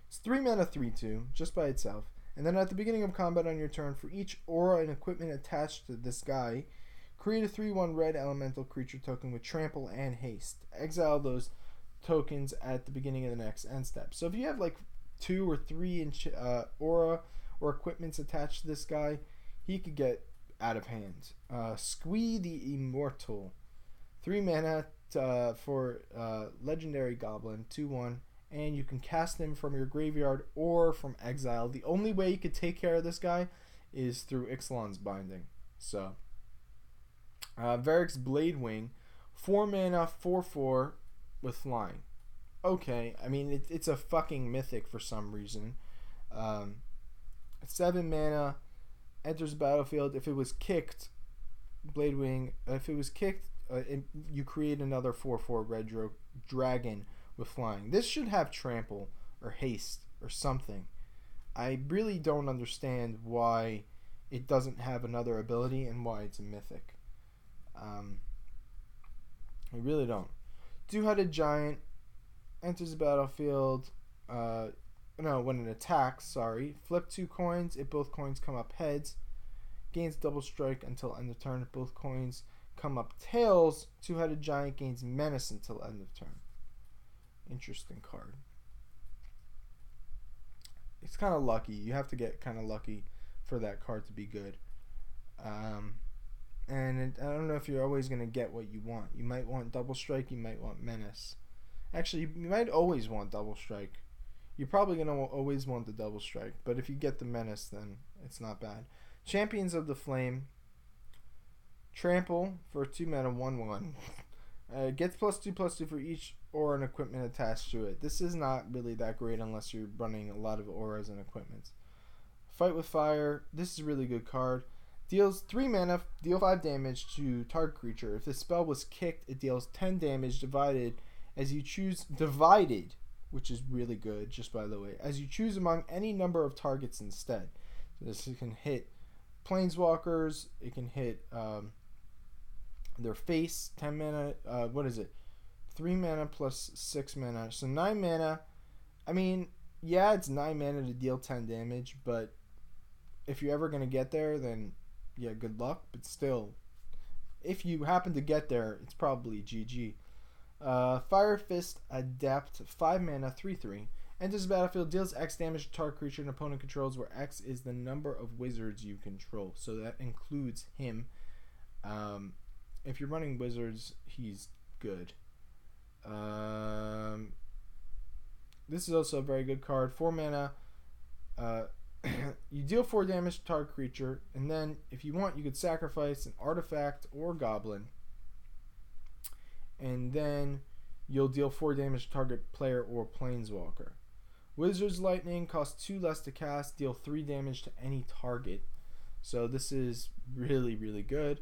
It's 3 mana, 3/2, just by itself. And then at the beginning of combat on your turn, for each aura and equipment attached to this guy, create a 3/1 red elemental creature token with trample and haste. Exile those tokens at the beginning of the next end step. So if you have like 2 or 3 aura or equipments attached to this guy, he could get out of hand. Squee the Immortal, 3 mana for legendary goblin, 2/1, and you can cast him from your graveyard or from exile. The only way you could take care of this guy is through Ixalan's Binding. So Varric's Bladewing, 4 mana, 4/4 with flying. Okay, I mean it's a fucking mythic for some reason. 7 mana, enters the battlefield. If it was kicked, Bladewing. If it was kicked, you create another 4/4 red dragon with flying. This should have trample or haste or something. I really don't understand why it doesn't have another ability and why it's a mythic. I really don't. Two-headed giant enters the battlefield. When it attacks, flip 2 coins. If both coins come up heads, gains double strike until end of turn. If both coins come up tails, two-headed giant gains menace until end of turn. Interesting card. It's kind of lucky. You have to get kind of lucky for that card to be good. I don't know if you're always going to get what you want. You might want double strike. You might want menace. Actually, you might always want double strike. You're probably going to always want the double strike. But if you get the menace, then it's not bad. Champions of the Flame. Trample for 2 mana, 1/1. Gets +2/+2 for each aura and equipment attached to it. This is not really that great unless you're running a lot of auras and equipments. Fight with Fire. This is a really good card. Deals 3 mana, deal 5 damage to target creature. If the spell was kicked, it deals 10 damage divided as you choose. Divided, which is really good, just by the way, as you choose among any number of targets instead. So this can hit planeswalkers. It can hit their face. 10 mana. What is it? 3 mana plus 6 mana. So 9 mana. I mean, yeah, it's 9 mana to deal 10 damage, but if you're ever going to get there, then yeah, good luck. But still, if you happen to get there, it's probably GG. Fire Fist Adept, 5 mana, 3/3. Enters the battlefield, deals X damage to target creature an opponent controls, where X is the number of wizards you control. So that includes him. If you're running wizards, he's good. This is also a very good card. 4 mana. You deal 4 damage to target creature, and then if you want, you could sacrifice an artifact or goblin, and then you'll deal 4 damage to target player or planeswalker. Wizard's Lightning costs 2 less to cast, deal 3 damage to any target. So this is really, really good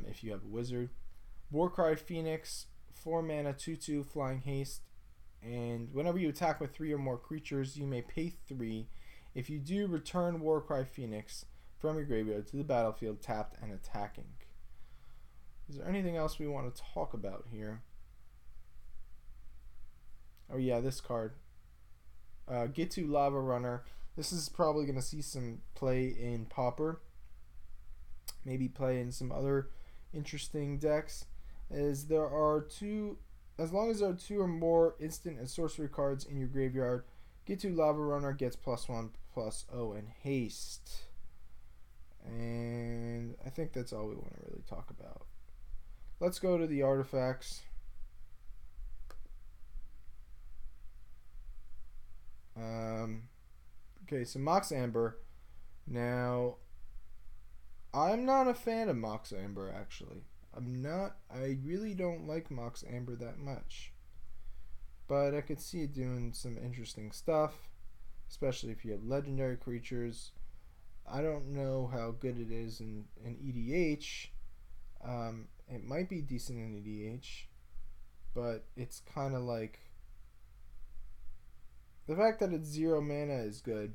if you have a wizard. Warcry Phoenix, 4 mana, 2/2, flying haste, and whenever you attack with 3 or more creatures, you may pay 3. If you do, return Warcry Phoenix from your graveyard to the battlefield tapped and attacking. Is there anything else we want to talk about here? Oh yeah, this card. Gitu Lava Runner. This is probably going to see some play in Pauper. Maybe play in some other interesting decks. As long as there are 2 or more instant and sorcery cards in your graveyard, Gitu Lava Runner gets +1/+0 and haste. And I think that's all we want to really talk about. Let's go to the artifacts. Okay, so Mox Amber. Now, I'm not a fan of Mox Amber, actually. I really don't like Mox Amber that much. But I could see it doing some interesting stuff, especially if you have legendary creatures. I don't know how good it is in EDH. It might be decent in EDH, but it's kind of like the fact that it's 0 mana is good.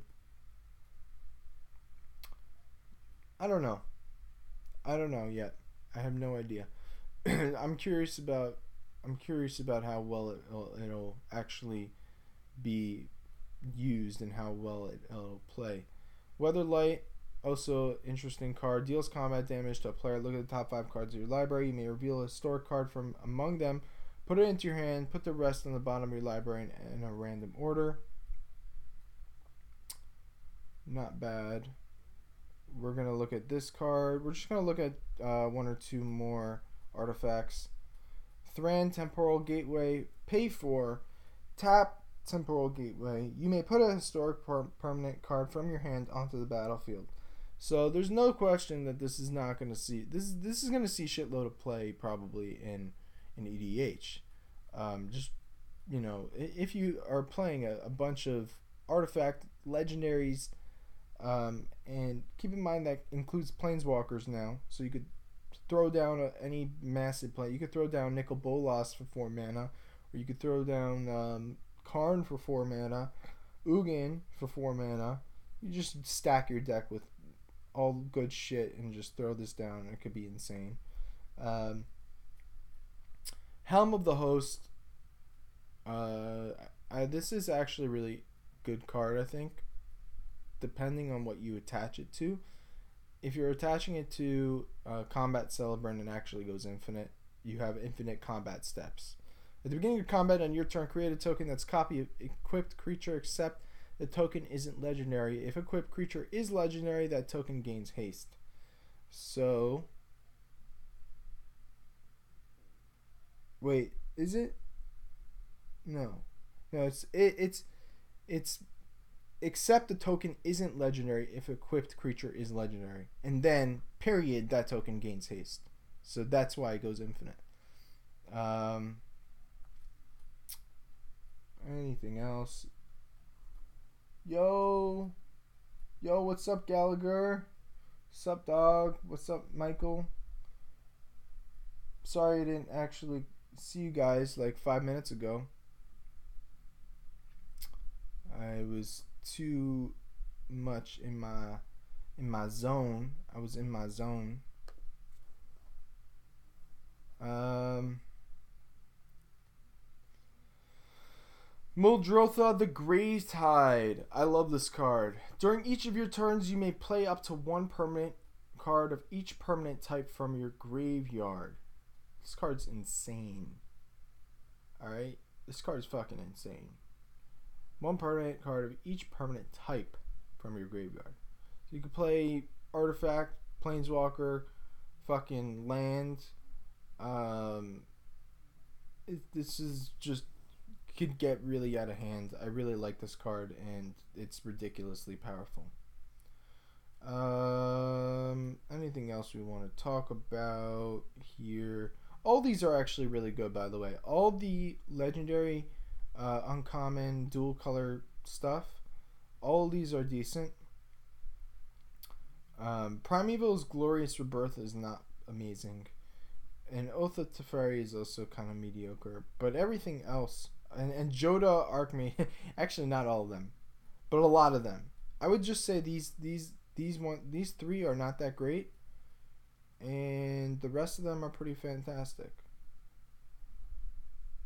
I don't know yet. I have no idea. I'm curious about how well it'll actually be used and how well it'll play. Weatherlight, also interesting card. Deals combat damage to a player. Look at the top 5 cards of your library. You may reveal a historic card from among them. Put it into your hand. Put the rest on the bottom of your library in a random order. Not bad. We're going to look at this card. We're just going to look at 1 or 2 more artifacts. Thran Temporal Gateway. Pay for. Tap Temporal Gateway. You may put a historic permanent card from your hand onto the battlefield. So there's no question that this is not going to see... This is going to see shitload of play probably in in EDH. Just, you know, if you are playing a bunch of artifact legendaries, and keep in mind that includes planeswalkers now, so you could throw down any massive play. You could throw down Nicol Bolas for 4 mana, or you could throw down Karn for 4 mana, Ugin for 4 mana. You just stack your deck with all good shit and just throw this down. It could be insane. Helm of the Host. This is actually a really good card, I think, depending on what you attach it to. If you're attaching it to Combat Celebrant, it actually goes infinite. You have infinite combat steps. At the beginning of combat on your turn, create a token that's copy of equipped creature, except the token isn't legendary. If equipped creature is legendary, that token gains haste. So, wait, is it? No, it's except the token isn't legendary if equipped creature is legendary, and then period, that token gains haste. So that's why it goes infinite. Anything else? Yo, what's up, Gallagher? What's up, dog? What's up, Michael? Sorry I didn't actually see you guys like 5 minutes ago. I was too much in my zone. I was in my zone. Muldrotha the Greytide. I love this card. During each of your turns, you may play up to 1 permanent card of each permanent type from your graveyard. This card's insane. Alright? This card's fucking insane. 1 permanent card of each permanent type from your graveyard. So you can play artifact, planeswalker, fucking land. This is just could get really out of hand. I really like this card, and it's ridiculously powerful. Anything else we want to talk about here? All these are actually really good, by the way. All the legendary, uncommon, dual color stuff, all these are decent. Primeval's Glorious Rebirth is not amazing, and Oath of Teferi is also kind of mediocre, but everything else, and Joda Archmage, actually not all of them, but a lot of them. I would just say these 3 are not that great, and the rest of them are pretty fantastic.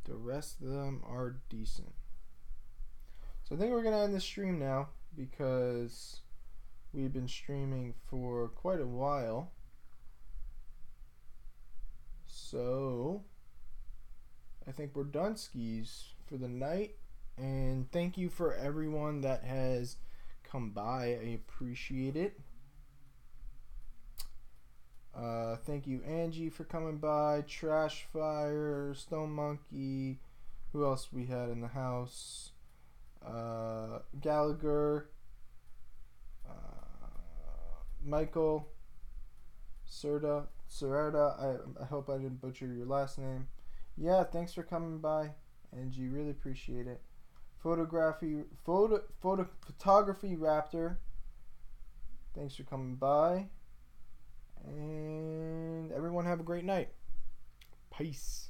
The rest of them are decent. So I think we're gonna end the stream now, because we've been streaming for quite a while. So I think we're done skis for the night, and thank you for everyone that has come by. I appreciate it. Thank you, Angie, for coming by. Trash Fire, Stone Monkey. Who else we had in the house? Gallagher, Michael, Serta. I hope I didn't butcher your last name. Yeah, thanks for coming by, Angie. Really appreciate it. Photography Raptor. Thanks for coming by. And everyone have a great night. Peace.